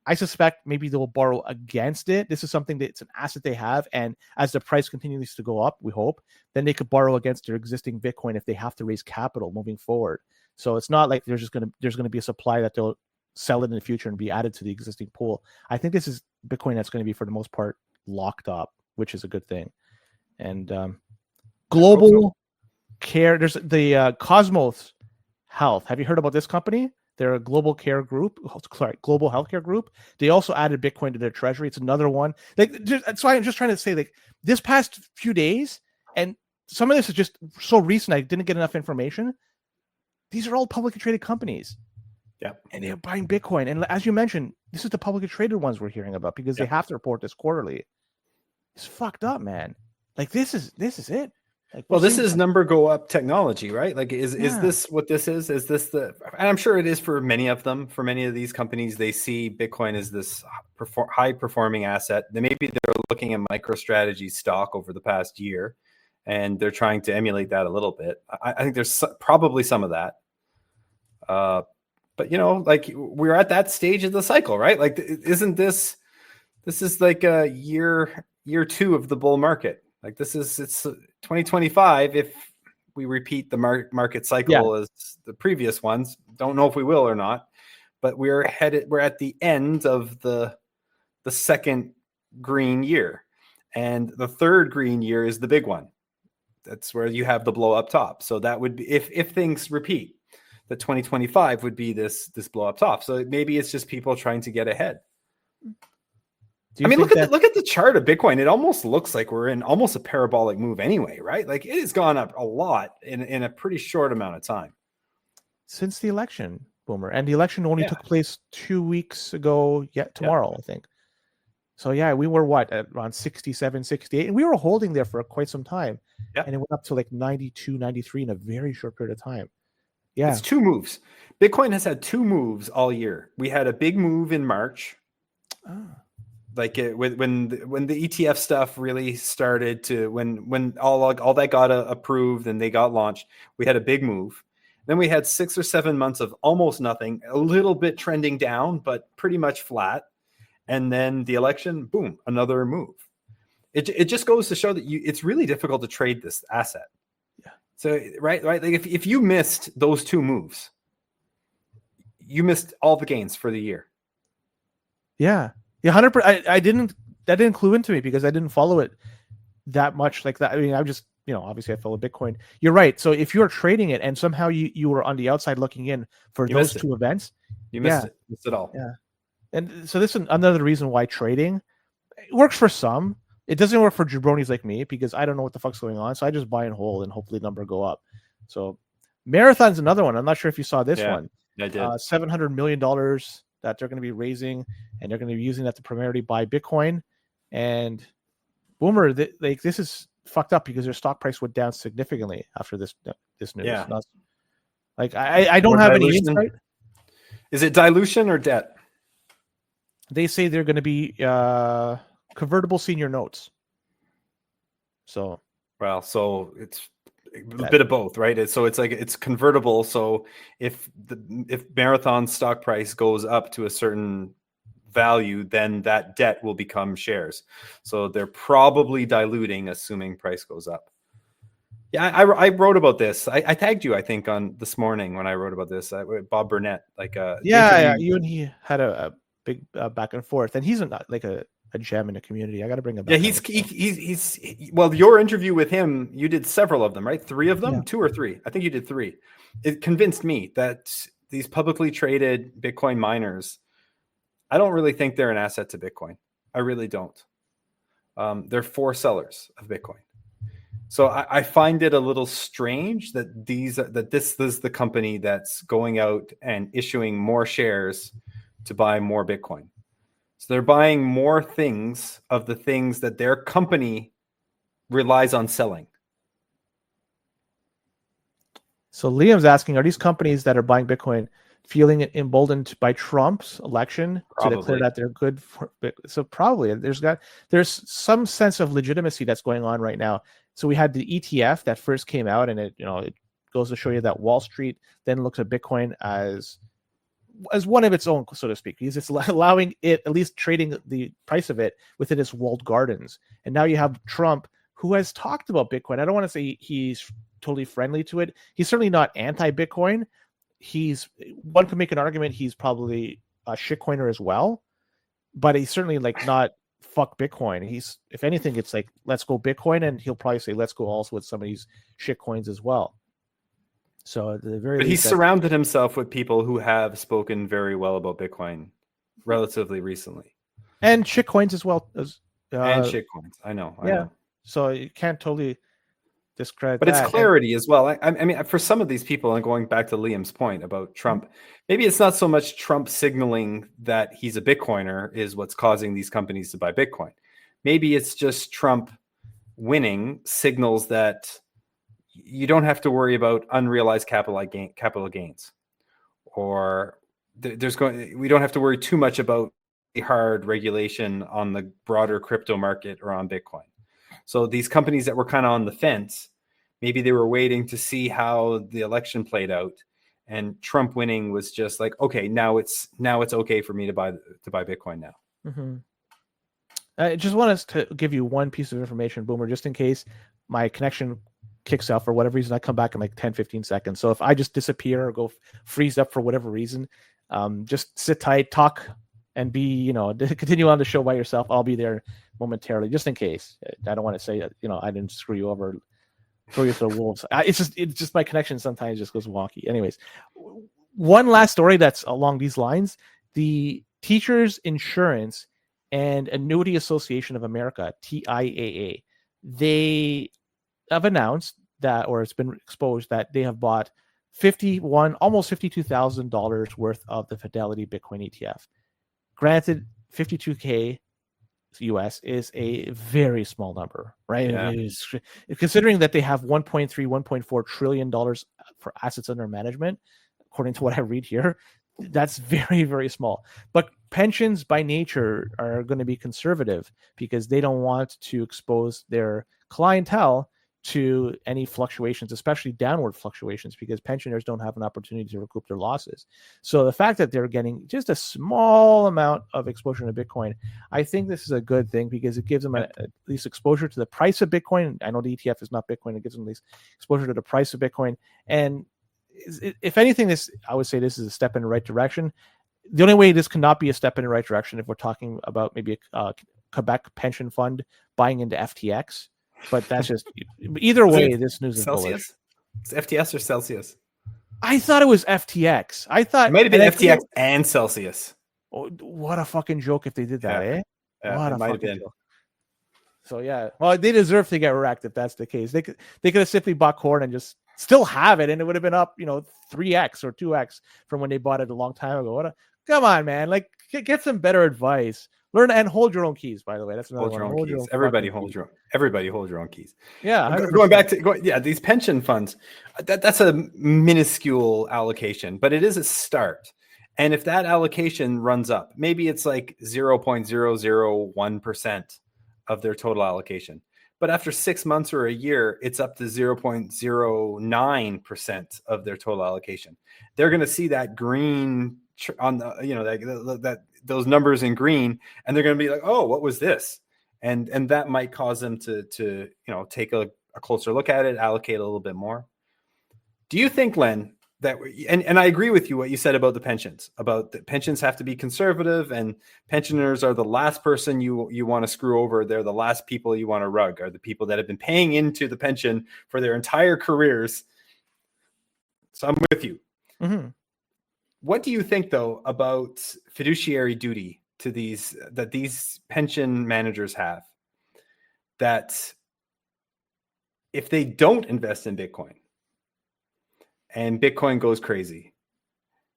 I suspect maybe they will borrow against it. This is something that's an asset they have, and as the price continues to go up, we hope, then they could borrow against their existing Bitcoin if they have to raise capital moving forward. So it's not like there's going to be a supply that they'll sell it in the future and be added to the existing pool. I think this is Bitcoin that's going to be, for the most part, locked up, which is a good thing. And global care, there's the Cosmos Health. Have you heard about this company? They're a global global healthcare group. They also added Bitcoin to their treasury. It's another one. That's why I'm just trying to say, this past few days, and some of this is just so recent, I didn't get enough information. These are all publicly traded companies. Yeah. And they're buying Bitcoin. And as you mentioned, this is the publicly traded ones we're hearing about because they have to report this quarterly. It's fucked up, man. Like this is it. Like, well, this is number go up technology, right? Like, is this what this is? Is this and I'm sure it is for many of them. For many of these companies, they see Bitcoin as this high performing asset. Maybe they're looking at MicroStrategy stock over the past year, and they're trying to emulate that a little bit. I think there's probably some of that. But like we're at that stage of the cycle, right? Like, isn't this is like a year 2 of the bull market? Like it's 2025. If we repeat the market cycle as the previous ones, don't know if we will or not, but we're at the end of the second green year, and the third green year is the big one. That's where you have the blow up top. So that would be if things repeat, that 2025 would be this blow up top. So maybe it's just people trying to get ahead. I mean, look at the chart of Bitcoin. It almost looks like we're in almost a parabolic move anyway, right? Like it has gone up a lot in a pretty short amount of time. Since the election, Boomer. And the election only took place 2 weeks ago, tomorrow, I think. So we were around 67, 68, and we were holding there for quite some time. Yeah. And it went up to like 92, 93 in a very short period of time. Yeah. It's 2 moves. Bitcoin has had 2 moves all year. We had a big move in March. Like when the ETF stuff really started to when all that got approved and they got launched, we had a big move. Then we had 6 or 7 months of almost nothing, a little bit trending down, but pretty much flat. And then the election, boom, another move. It just goes to show that it's really difficult to trade this asset. Yeah. So right. Like if you missed those 2 moves, you missed all the gains for the year. Yeah. Yeah, 100%. That didn't clue into me because I didn't follow it that much like that. I mean, I just, obviously I follow Bitcoin. You're right. So if you're trading it and somehow you were on the outside looking in for those 2 events, you missed it. Missed it all. Yeah. And so this is another reason why trading works for some. It doesn't work for jabronis like me because I don't know what the fuck's going on. So I just buy and hold and hopefully the number go up. So Marathon's another one. I'm not sure if you saw this one. I did. $700 million that they're going to be raising, and they're going to be using that to primarily buy Bitcoin. And Boomer, this is fucked up because their stock price went down significantly after this news. Yeah. Like I don't have any insight. Is it dilution or debt? They say they're going to be convertible senior notes. So it's a bit of both, right? So it's like it's convertible. So if Marathon stock price goes up to a certain value, then that debt will become shares. So they're probably diluting, assuming price goes up. Yeah, I wrote about this. I tagged you, I think, on this morning when I wrote about this. Bob Burnett, you and he had a big back and forth, and he's like a gem in the community. I got to bring him back. Yeah, he's well, your interview with him, you did several of them, right? 3 of them, 2 or 3. I think you did 3. It convinced me that these publicly traded Bitcoin miners, I don't really think they're an asset to Bitcoin. I really don't. They're for sellers of Bitcoin. So I find it a little strange that this is the company that's going out and issuing more shares to buy more Bitcoin. So they're buying more things of the things that their company relies on selling. So Liam's asking, are these companies that are buying Bitcoin feeling emboldened by Trump's election to declare that they're good for Bitcoin? So probably there's some sense of legitimacy that's going on right now. So we had the ETF that first came out, and it goes to show you that Wall Street then looks at Bitcoin as one of its own, so to speak, because it's allowing it, at least trading the price of it within its walled gardens. And now you have Trump, who has talked about Bitcoin. I don't want to say he's totally friendly to it. He's certainly not anti-Bitcoin. One could make an argument he's probably a shitcoiner as well, but he's certainly like not fuck Bitcoin. He's, if anything, it's like, let's go Bitcoin, and he'll probably say, let's go also with some of these shitcoins as well. So at the very least, he's surrounded himself with people who have spoken very well about Bitcoin relatively recently, and shitcoins as well as and shitcoins. I know. So you can't totally discredit. But it's clarity as well. I mean, for some of these people, and going back to Liam's point about Trump, maybe it's not so much Trump signaling that he's a Bitcoiner is what's causing these companies to buy Bitcoin. Maybe it's just Trump winning signals that you don't have to worry about unrealized capital gains, or we don't have to worry too much about hard regulation on the broader crypto market or on Bitcoin. So these companies that were kind of on the fence, maybe they were waiting to see how the election played out, and Trump winning was just like, okay, now it's okay for me to buy Bitcoin now. Mm-hmm. I just want us to give you one piece of information, Boomer, just in case my connection kicks out for whatever reason. I come back in like 10, 15 seconds. So if I just disappear or go freeze up for whatever reason, just sit tight, talk, and continue on the show by yourself. I'll be there momentarily, just in case. I don't want to say that, I didn't screw you over, throw you to the wolves. It's just my connection sometimes just goes wonky. Anyways, one last story that's along these lines. The Teachers Insurance and Annuity Association of America, TIAA, they have announced that, or it's been exposed that they have bought almost $52,000 worth of the Fidelity Bitcoin ETF. Granted, 52K US is a very small number, right? Yeah. It is, considering that they have $1.4 trillion for assets under management, according to what I read here. That's very, very small. But pensions by nature are going to be conservative because they don't want to expose their clientele to any fluctuations, especially downward fluctuations, because pensioners don't have an opportunity to recoup their losses. So the fact that they're getting just a small amount of exposure to Bitcoin, I think this is a good thing because it gives them at least exposure to the price of Bitcoin. I know the ETF is not Bitcoin. It gives them at least exposure to the price of Bitcoin. And if anything, I would say this is a step in the right direction. The only way this cannot be a step in the right direction if we're talking about maybe a Quebec pension fund buying into FTX. But that's just either way. This news is bullish. It's FTS or Celsius? I thought it was FTX. I thought it might have been FTX and Celsius. Oh, what a fucking joke if they did that, eh? Yeah, what it a might have fucking been. joke. So yeah, well, they deserve to get wrecked if that's the case. They could have simply bought corn and just still have it, and it would have been up, 3x or 2x from when they bought it a long time ago. Come on, man! Like, get some better advice. Learn and hold your own keys. By the way, that's another one. Hold your own keys. Everybody hold your own keys. Yeah, 100%. Going back to these pension funds, that's a minuscule allocation, but it is a start. And if that allocation runs up, maybe it's like 0.001% of their total allocation. But after 6 months or a year, it's up to 0.09% of their total allocation. They're going to see that green on the, that those numbers in green, and they're going to be like, oh, what was this? And that might cause them to take a closer look at it, allocate a little bit more. Do you think, Len, that, and I agree with you what you said about the pensions, about the pensions have to be conservative, and pensioners are the last person you want to screw over. They're the last people you want to rug, are the people that have been paying into the pension for their entire careers. So I'm with you. Mm-hmm. What do you think, though, about fiduciary duty that these pension managers have? That if they don't invest in Bitcoin and Bitcoin goes crazy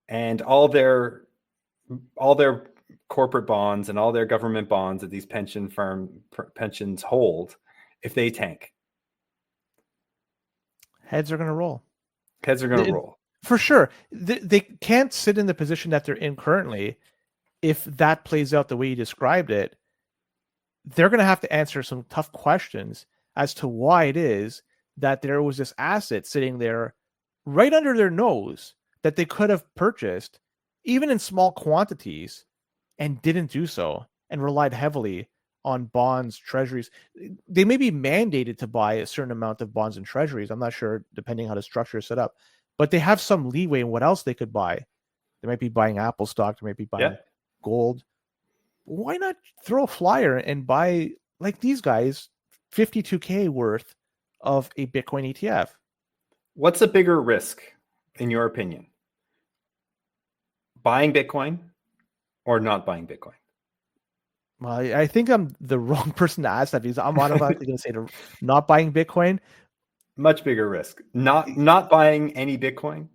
and all their corporate bonds and all their government bonds that these pensions hold, if they tank, heads are going to roll. Heads are going to roll. For sure. They can't sit in the position that they're in currently. If that plays out the way you described it, they're going to have to answer some tough questions as to why it is that there was this asset sitting there right under their nose that they could have purchased, even in small quantities, and didn't do so, and relied heavily on bonds, treasuries. They may be mandated to buy a certain amount of bonds and treasuries. I'm not sure, depending how the structure is set up. But they have some leeway in what else they could buy. They might be buying Apple stock. They might be buying gold. Why not throw a flyer and buy, like these guys, 52K worth of a Bitcoin ETF? What's a bigger risk, in your opinion? Buying Bitcoin or not buying Bitcoin? Well, I think I'm the wrong person to ask that because I'm automatically going to say not buying Bitcoin. Much bigger risk. Not buying any Bitcoin.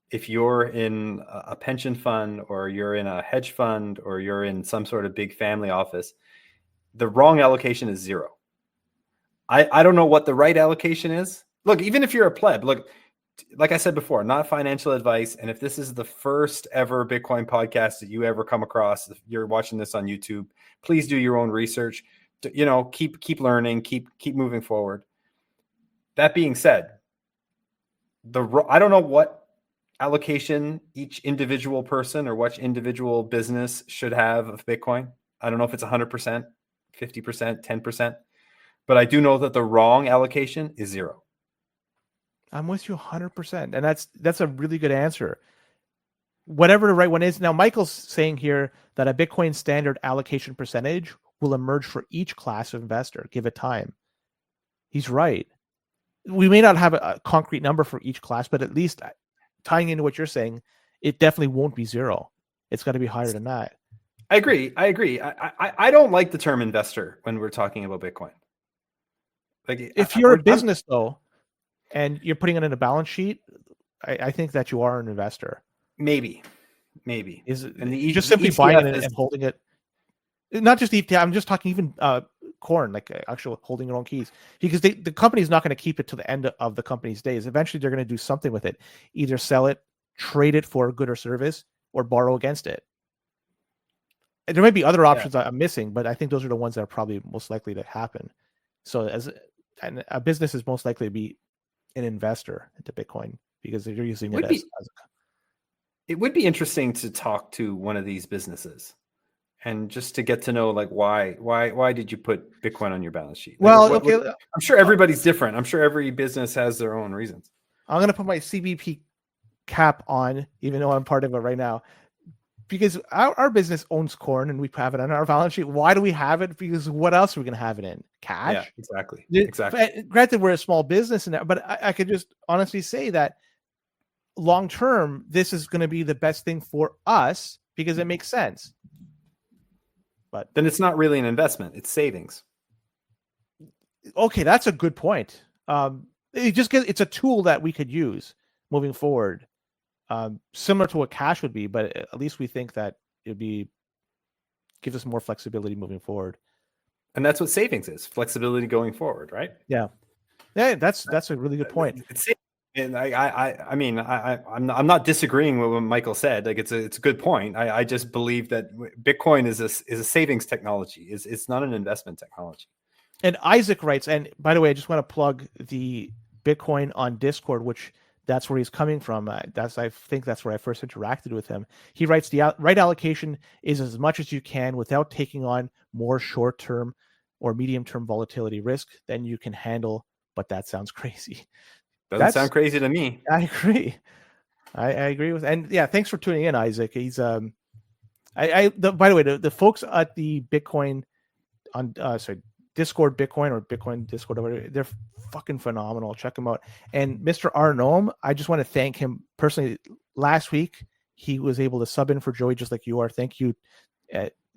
If you're in a pension fund or you're in a hedge fund or you're in some sort of big family office, the wrong allocation is 0. I don't know what the right allocation is. Look, even if you're a pleb, look, like I said before, not financial advice. And if this is the first ever Bitcoin podcast that you ever come across, if you're watching this on YouTube, please do your own research. You know, keep learning, keep moving forward. That being said, I don't know what allocation each individual person or what individual business should have of Bitcoin. I don't know if it's 100%, 50%, 10%, but I do know that the wrong allocation is 0. I'm with you 100%. And that's a really good answer. Whatever the right one is. Now, Michael's saying here that a Bitcoin standard allocation percentage will emerge for each class of investor. Give it time. He's right. We may not have a concrete number for each class, but at least tying into what you're saying, it definitely won't be 0. It's got to be higher than that. I agree. I don't like the term investor when we're talking about Bitcoin. Like, if you're a business though, and you're putting it in a balance sheet, I think that you are an investor. Maybe. Is it, and you're just simply buying it and holding it. Not just ETF. I'm just talking even corn, like actual holding your own keys, because the company is not going to keep it to the end of the company's days. Eventually, they're going to do something with it, either sell it, trade it for a good or service, or borrow against it. And there might be other options I'm missing, but I think those are the ones that are probably most likely to happen. So and a business is most likely to be an investor into Bitcoin because they're using it as it would be interesting to talk to one of these businesses and just to get to know, like, why did you put Bitcoin on your balance sheet? Like, well, I'm sure everybody's different. I'm sure every business has their own reasons. I'm going to put my CBP cap on, even though I'm part of it right now, because our business owns corn and we have it on our balance sheet. Why do we have it? Because what else are we going to have it in? Cash? Yeah, exactly. Granted, we're a small business, but I could just honestly say that long term, this is going to be the best thing for us because it makes sense. But then it's not really an investment; it's savings. Okay, that's a good point. It's a tool that we could use moving forward, similar to what cash would be, but at least we think that gives us more flexibility moving forward. And that's what savings is: flexibility going forward, right? Yeah, that's a really good point. And I'm not disagreeing with what Michael said. Like, it's a good point. I just believe that Bitcoin is a savings technology. It's not an investment technology. And Isaac writes, and by the way, I just want to plug the Bitcoin on Discord, which that's where he's coming from. I think that's where I first interacted with him. He writes, the right allocation is as much as you can without taking on more short-term or medium-term volatility risk than you can handle. But that sounds crazy. Doesn't sound crazy to me. I agree. I agree with, and yeah, thanks for tuning in, Isaac. He's by the way, the folks at the Bitcoin on Discord Bitcoin or Bitcoin Discord, whatever, they're fucking phenomenal. Check them out. And Mr. Arnome, I just want to thank him personally. Last week, he was able to sub in for Joey just like you are. Thank you.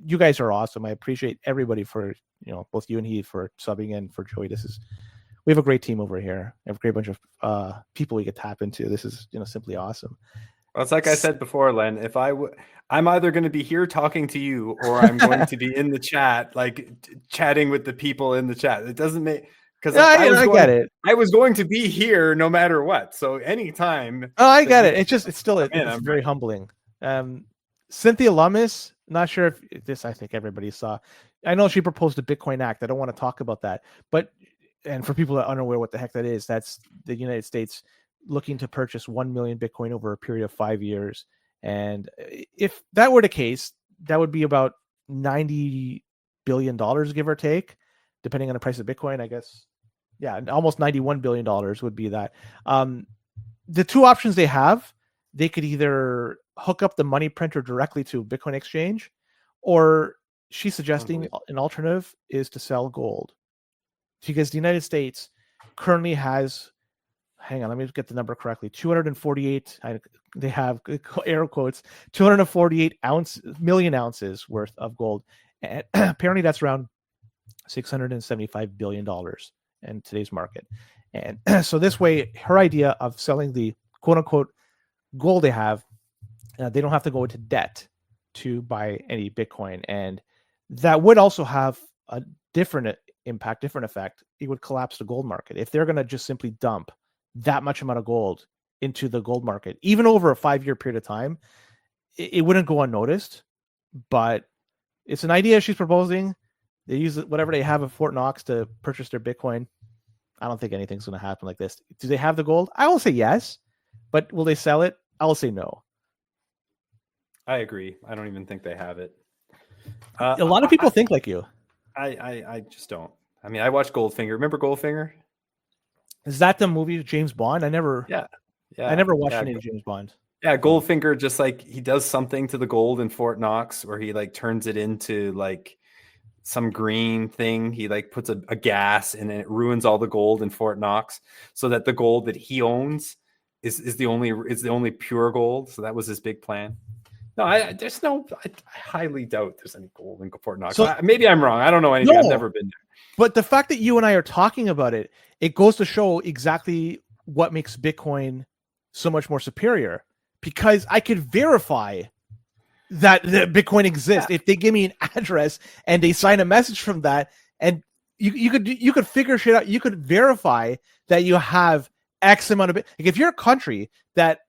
You guys are awesome. I appreciate everybody for, both you and he for subbing in for Joey. We have a great team over here. We have a great bunch of people we could tap into. This is, simply awesome. Well, it's like I said before, Len, if I'm either going to be here talking to you or I'm going to be in the chat, like chatting with the people in the chat. It doesn't make, because I get it. I was going to be here no matter what. So anytime. Oh, I get it. It's very humbling. Cynthia Lummis, not sure if this, I think everybody saw. I know she proposed a Bitcoin Act. I don't want to talk about that, and for people that are unaware what the heck that is, that's the United States looking to purchase 1 million Bitcoin over a period of 5 years. And if that were the case, that would be about $90 billion, give or take, depending on the price of Bitcoin, I guess. Yeah, almost $91 billion would be that. The two options they have, they could either hook up the money printer directly to Bitcoin exchange, or she's suggesting an alternative is to sell gold. Because the United States currently has, hang on, let me get the number correctly, 248, they have air quotes, 248 million ounces worth of gold. And apparently that's around $675 billion in today's market. And so this way, her idea of selling the quote unquote gold they have, they don't have to go into debt to buy any Bitcoin. And that would also have a different impact, different effect. It would collapse the gold market. If they're going to just simply dump that much amount of gold into the gold market, even over a 5-year period of time, it wouldn't go unnoticed. But it's an idea she's proposing. They use whatever they have at Fort Knox to purchase their Bitcoin. I don't think anything's going to happen like this. Do they have the gold? I will say yes, but will they sell it? I will say no. I agree. I don't even think they have it. A lot of people think like you. I just don't. I mean, I watched Goldfinger. Remember Goldfinger? Is that the movie with James Bond? I never watched any of James Bond. Yeah, Goldfinger, just like he does something to the gold in Fort Knox where he like turns it into like some green thing. He like puts a gas and it ruins all the gold in Fort Knox so that the gold that he owns is the only pure gold. So that was his big plan. No, I highly doubt there's any gold in Fort Knox. So, maybe I'm wrong. I don't know anything. No, I've never been there. But the fact that you and I are talking about it, it goes to show exactly what makes Bitcoin so much more superior. Because I could verify that Bitcoin exists. If they give me an address and they sign a message from that, and you could figure shit out. You could verify that you have X amount of it. Like if you're a country that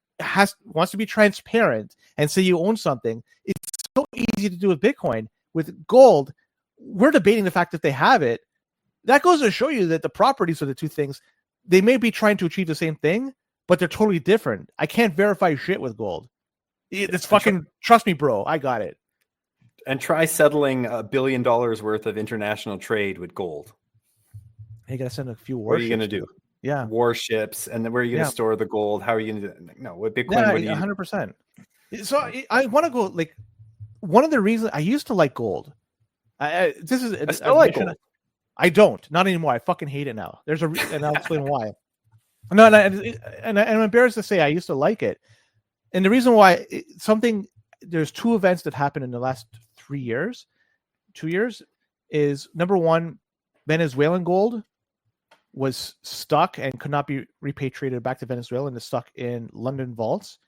wants to be transparent and say you own something, it's so easy to do with Bitcoin. With gold, we're debating the fact that they have it. That goes to show you that the properties of the two things, they may be trying to achieve the same thing, but they're totally different. I can't verify shit with gold. It's fucking, trust me, bro. I got it. And try settling $1 billion worth of international trade with gold. You gotta send a few warships. What are you gonna do? Yeah, warships, and then where are you gonna store the gold? How are you gonna do that? No, with Bitcoin, 100%. So I want to go like one of the reasons I used to like gold. I still like gold. I don't, not anymore. I fucking hate it now. And I'll explain why. No, and I'm embarrassed to say I used to like it, and the reason why there's two events that happened in the last 2 years, is number one, Venezuelan gold was stuck and could not be repatriated back to Venezuela and is stuck in London vaults,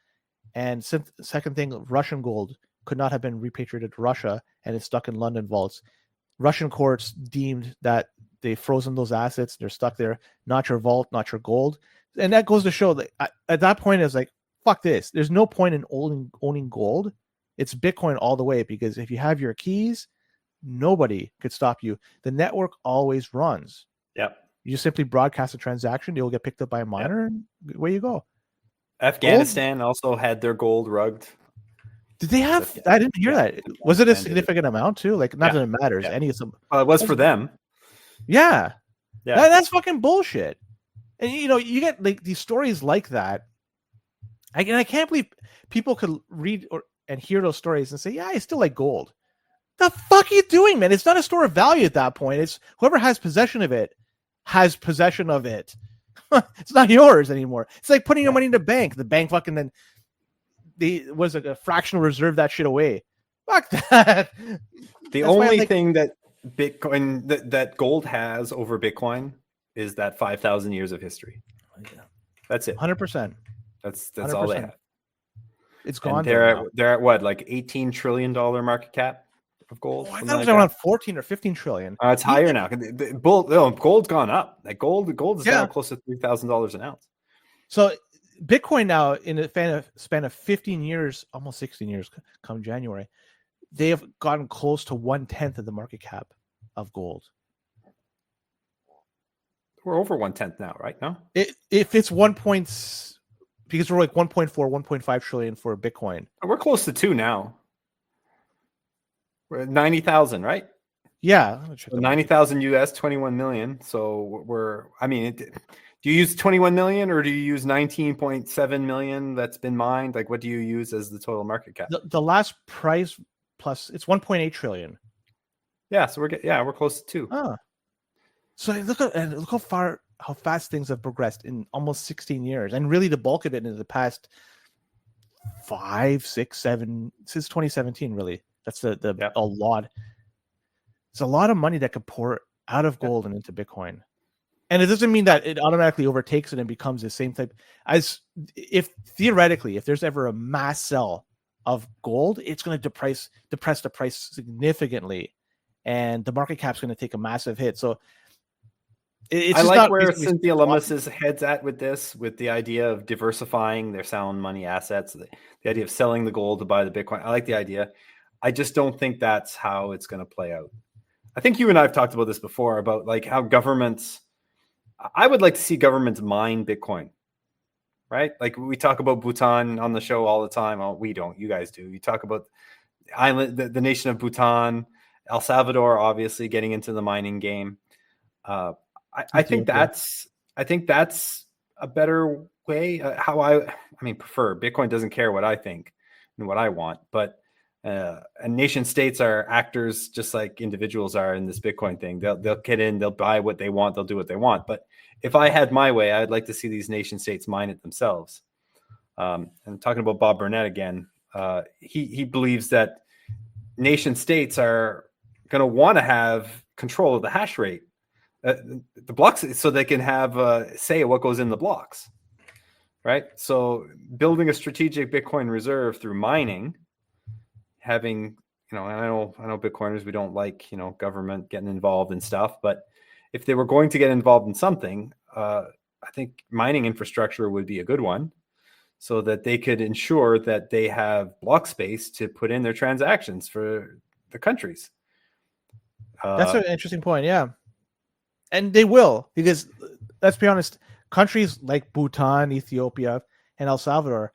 and second thing, Russian gold could not have been repatriated to Russia and it's stuck in London vaults. Russian courts deemed that they've frozen those assets. They're stuck there. Not your vault, not your gold. And that goes to show that at that point, it's like, fuck this. There's no point in owning gold. It's Bitcoin all the way, because if you have your keys, nobody could stop you. The network always runs. Yep. You just simply broadcast a transaction. You'll get picked up by a miner, and away you go. Afghanistan also had their gold rugged. Did they have? I didn't hear that. Was it a significant amount too? Like, not that it matters. Yeah. Any of some. Well, it was for them. Yeah. That's fucking bullshit. And you get like these stories like that. I can't believe people could read and hear those stories and say, "Yeah, I still like gold." The fuck are you doing, man? It's not a store of value at that point. It's whoever has possession of it has possession of it. It's not yours anymore. It's like putting your money in the bank. The bank fucking then. Was a fractional reserve that shit away. Fuck that. The only thing that Bitcoin that gold has over Bitcoin is that 5,000 years of history. Yeah. That's it. 100%. That's 100%. All they have. It's gone. And they're at what, like $18 trillion market cap of gold? I thought it was around 14 or 15 trillion. It's higher now. Gold's gone up. Like gold is now close to $3,000 an ounce. So Bitcoin now, in a span of 15 years, almost 16 years, come January, they have gotten close to 1/10 of the market cap of gold. We're over 1/10 now, right? No, if it's because we're like 1.4, 1.5 trillion for Bitcoin. We're close to 2 now. We're at 90,000, right? Yeah, 90,000 US, 21 million. So do you use 21 million or do you use 19.7 million that's been mined? Like, what do you use as the total market cap? The last price plus it's 1.8 trillion. Yeah, so we're close to 2. So look how fast things have progressed in almost 16 years, and really the bulk of it in the past 5, 6, 7 since 2017. Really, that's a lot. It's a lot of money that could pour out of gold and into Bitcoin. And it doesn't mean that it automatically overtakes it and becomes the same type as if there's ever a mass sell of gold, it's going to depress the price significantly, and the market cap's going to take a massive hit. So I like where Cynthia Lummis's head's at with this, with the idea of diversifying their sound money assets, the idea of selling the gold to buy the Bitcoin. I like the idea. I just don't think that's how it's going to play out. I think you and I have talked about this before, about like how governments, I would like to see governments mine Bitcoin, right? Like we talk about Bhutan on the show all the time. Oh, we don't, you guys do. You talk about the nation of Bhutan, El Salvador, obviously getting into the mining game. I think that's a better way. I prefer. Bitcoin doesn't care what I think and what I want, but and nation states are actors just like individuals are in this Bitcoin thing. They'll get in, they'll buy what they want, they'll do what they want. But if I had my way, I'd like to see these nation states mine it themselves. And talking about Bob Burnett again, he believes that nation states are going to want to have control of the hash rate. The blocks, so they can have say what goes in the blocks, right? So building a strategic Bitcoin reserve through mining, having, I know Bitcoiners, we don't like, government getting involved in stuff, but if they were going to get involved in something, I think mining infrastructure would be a good one, so that they could ensure that they have block space to put in their transactions for the countries. That's an interesting point. Yeah. And they will, because let's be honest, countries like Bhutan, Ethiopia, and El Salvador,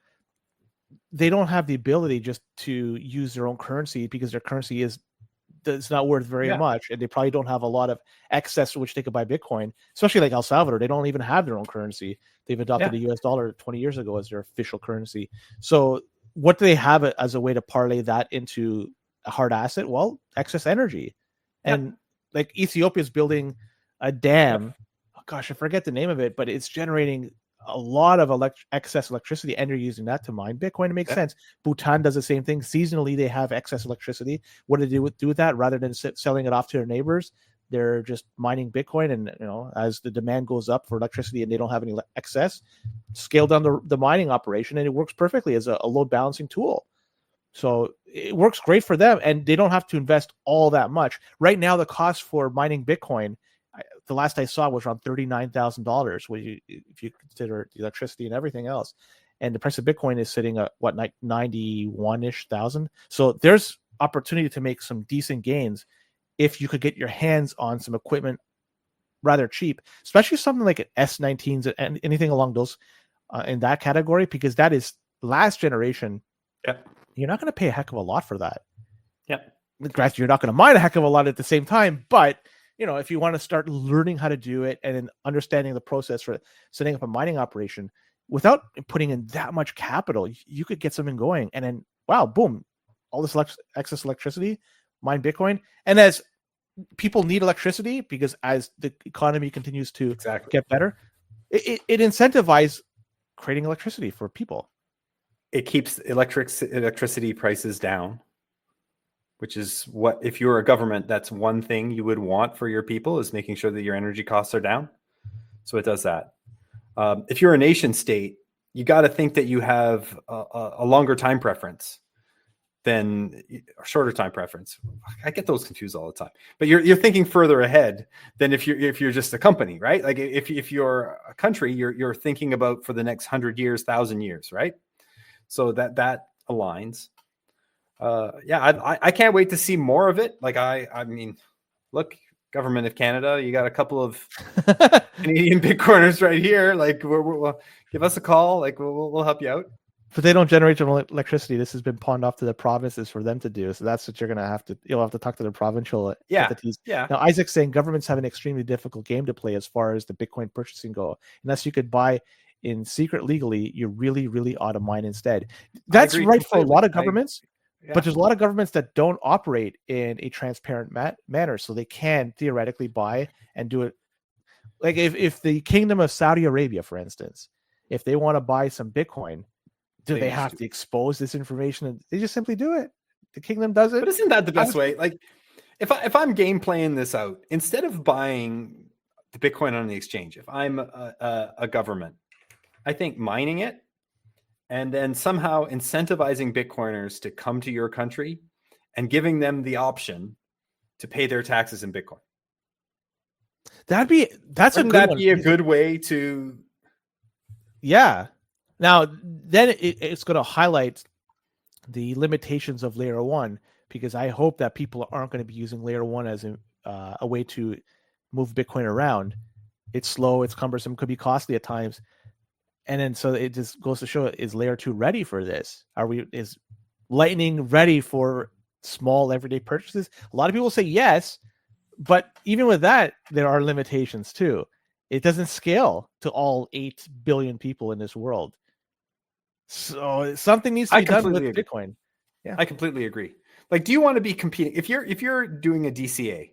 they don't have the ability just to use their own currency, because their currency it's not worth very much, and they probably don't have a lot of excess to which they could buy Bitcoin. Especially like El Salvador, they don't even have their own currency. They've adopted the US dollar 20 years ago as their official currency. So what do they have as a way to parlay that into a hard asset? Well, excess energy. And like Ethiopia is building a dam. Oh gosh, I forget the name of it, but it's generating a lot of excess electricity, and they're using that to mine Bitcoin. It makes sense. Bhutan does the same thing. Seasonally, they have excess electricity. What do they do with that? Rather than selling it off to their neighbors, they're just mining Bitcoin. And as the demand goes up for electricity and they don't have any excess, scale down the mining operation, and it works perfectly as a load balancing tool. So it works great for them, and they don't have to invest all that much. Right now, the cost for mining Bitcoin, the last I saw, was around $39,000, if you consider the electricity and everything else. And the price of Bitcoin is sitting at what, like 91-ish thousand. So there's opportunity to make some decent gains if you could get your hands on some equipment rather cheap, especially something like an S19s and anything along those in that category, because that is last generation. Yeah. You're not going to pay a heck of a lot for that. Yeah. Granted, you're not going to mine a heck of a lot at the same time, but if you want to start learning how to do it and then understanding the process for setting up a mining operation without putting in that much capital, you could get something going. And then, wow, boom, all this excess electricity, mine Bitcoin. And as people need electricity, because as the economy continues to get better, it incentivizes creating electricity for people. It keeps electricity prices down, which is what, if you're a government, that's one thing you would want for your people, is making sure that your energy costs are down. So it does that. If you're a nation state, you got to think that you have a longer time preference than a shorter time preference. I get those confused all the time, but you're thinking further ahead than if you're just a company, right? Like if you're a country, you're thinking about for the next 100 years, 1,000 years, right? So that aligns. I can't wait to see more of it. Like I mean, look, government of Canada, you got a couple of Canadian Bitcoiners right here. Like, we'll give us a call. Like, we'll help you out. But they don't generate their own electricity. This has been pawned off to the provinces for them to do. So that's what you'll have to talk to the provincial entities. Yeah. Now, Isaac's saying governments have an extremely difficult game to play as far as the Bitcoin purchasing go. Unless you could buy in secret legally, you really, really ought to mine instead. That's right completely. For a lot of governments. But there's a lot of governments that don't operate in a transparent manner, so they can theoretically buy and do it. Like if the Kingdom of Saudi Arabia, for instance, if they want to buy some Bitcoin, do they have to expose this information? They just simply do it. The kingdom does it. But isn't that the best way? Like, if I'm game playing this out, instead of buying the Bitcoin on the exchange, if I'm a government, I think mining it, and then somehow incentivizing Bitcoiners to come to your country and giving them the option to pay their taxes in Bitcoin. That's Wouldn't a good that one. be a good way to? Yeah. Now then it's going to highlight the limitations of layer one, because I hope that people aren't going to be using layer one as a way to move Bitcoin around. It's slow, it's cumbersome, could be costly at times. And then so it just goes to show, is layer two ready for this? Is Lightning ready for small everyday purchases? A lot of people say yes, but even with that, there are limitations too. It doesn't scale to all 8 billion people in this world. So something needs to be done with Bitcoin. Yeah, I completely agree. Like, do you want to be competing if you're doing a DCA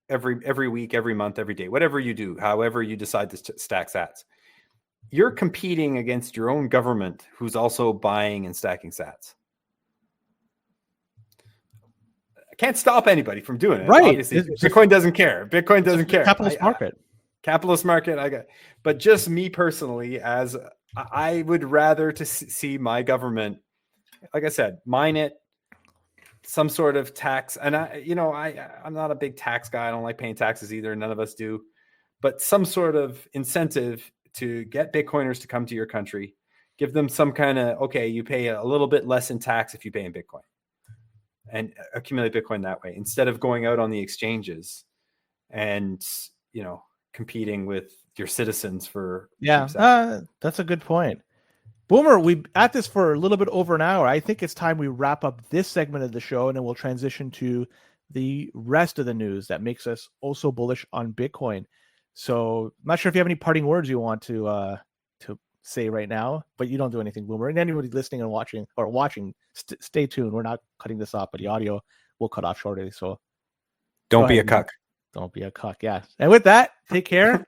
every week, every month, every day, whatever you do, however you decide to stack sats, you're competing against your own government who's also buying and stacking sats. I can't stop anybody from doing it. Right. Obviously, Bitcoin doesn't care. Bitcoin doesn't care. Capitalist market. Capitalist market. But just me personally, as I would rather to see my government, like I said, mine it, some sort of tax. And I'm not a big tax guy. I don't like paying taxes either. None of us do. But some sort of incentive to get Bitcoiners to come to your country, give them some kind of, okay, you pay a little bit less in tax if you pay in Bitcoin, and accumulate Bitcoin that way, instead of going out on the exchanges and, competing with your citizens for. That's a good point. Boomer, we at this for a little bit over an hour. I think it's time we wrap up this segment of the show, and then we'll transition to the rest of the news that makes us also bullish on Bitcoin. So I'm not sure if you have any parting words you want to say right now, but you don't do anything, Boomer. And anybody listening and watching, stay tuned. We're not cutting this off, but the audio will cut off shortly. So don't be a cuck. Don't be a cuck. Yeah. And with that, take care.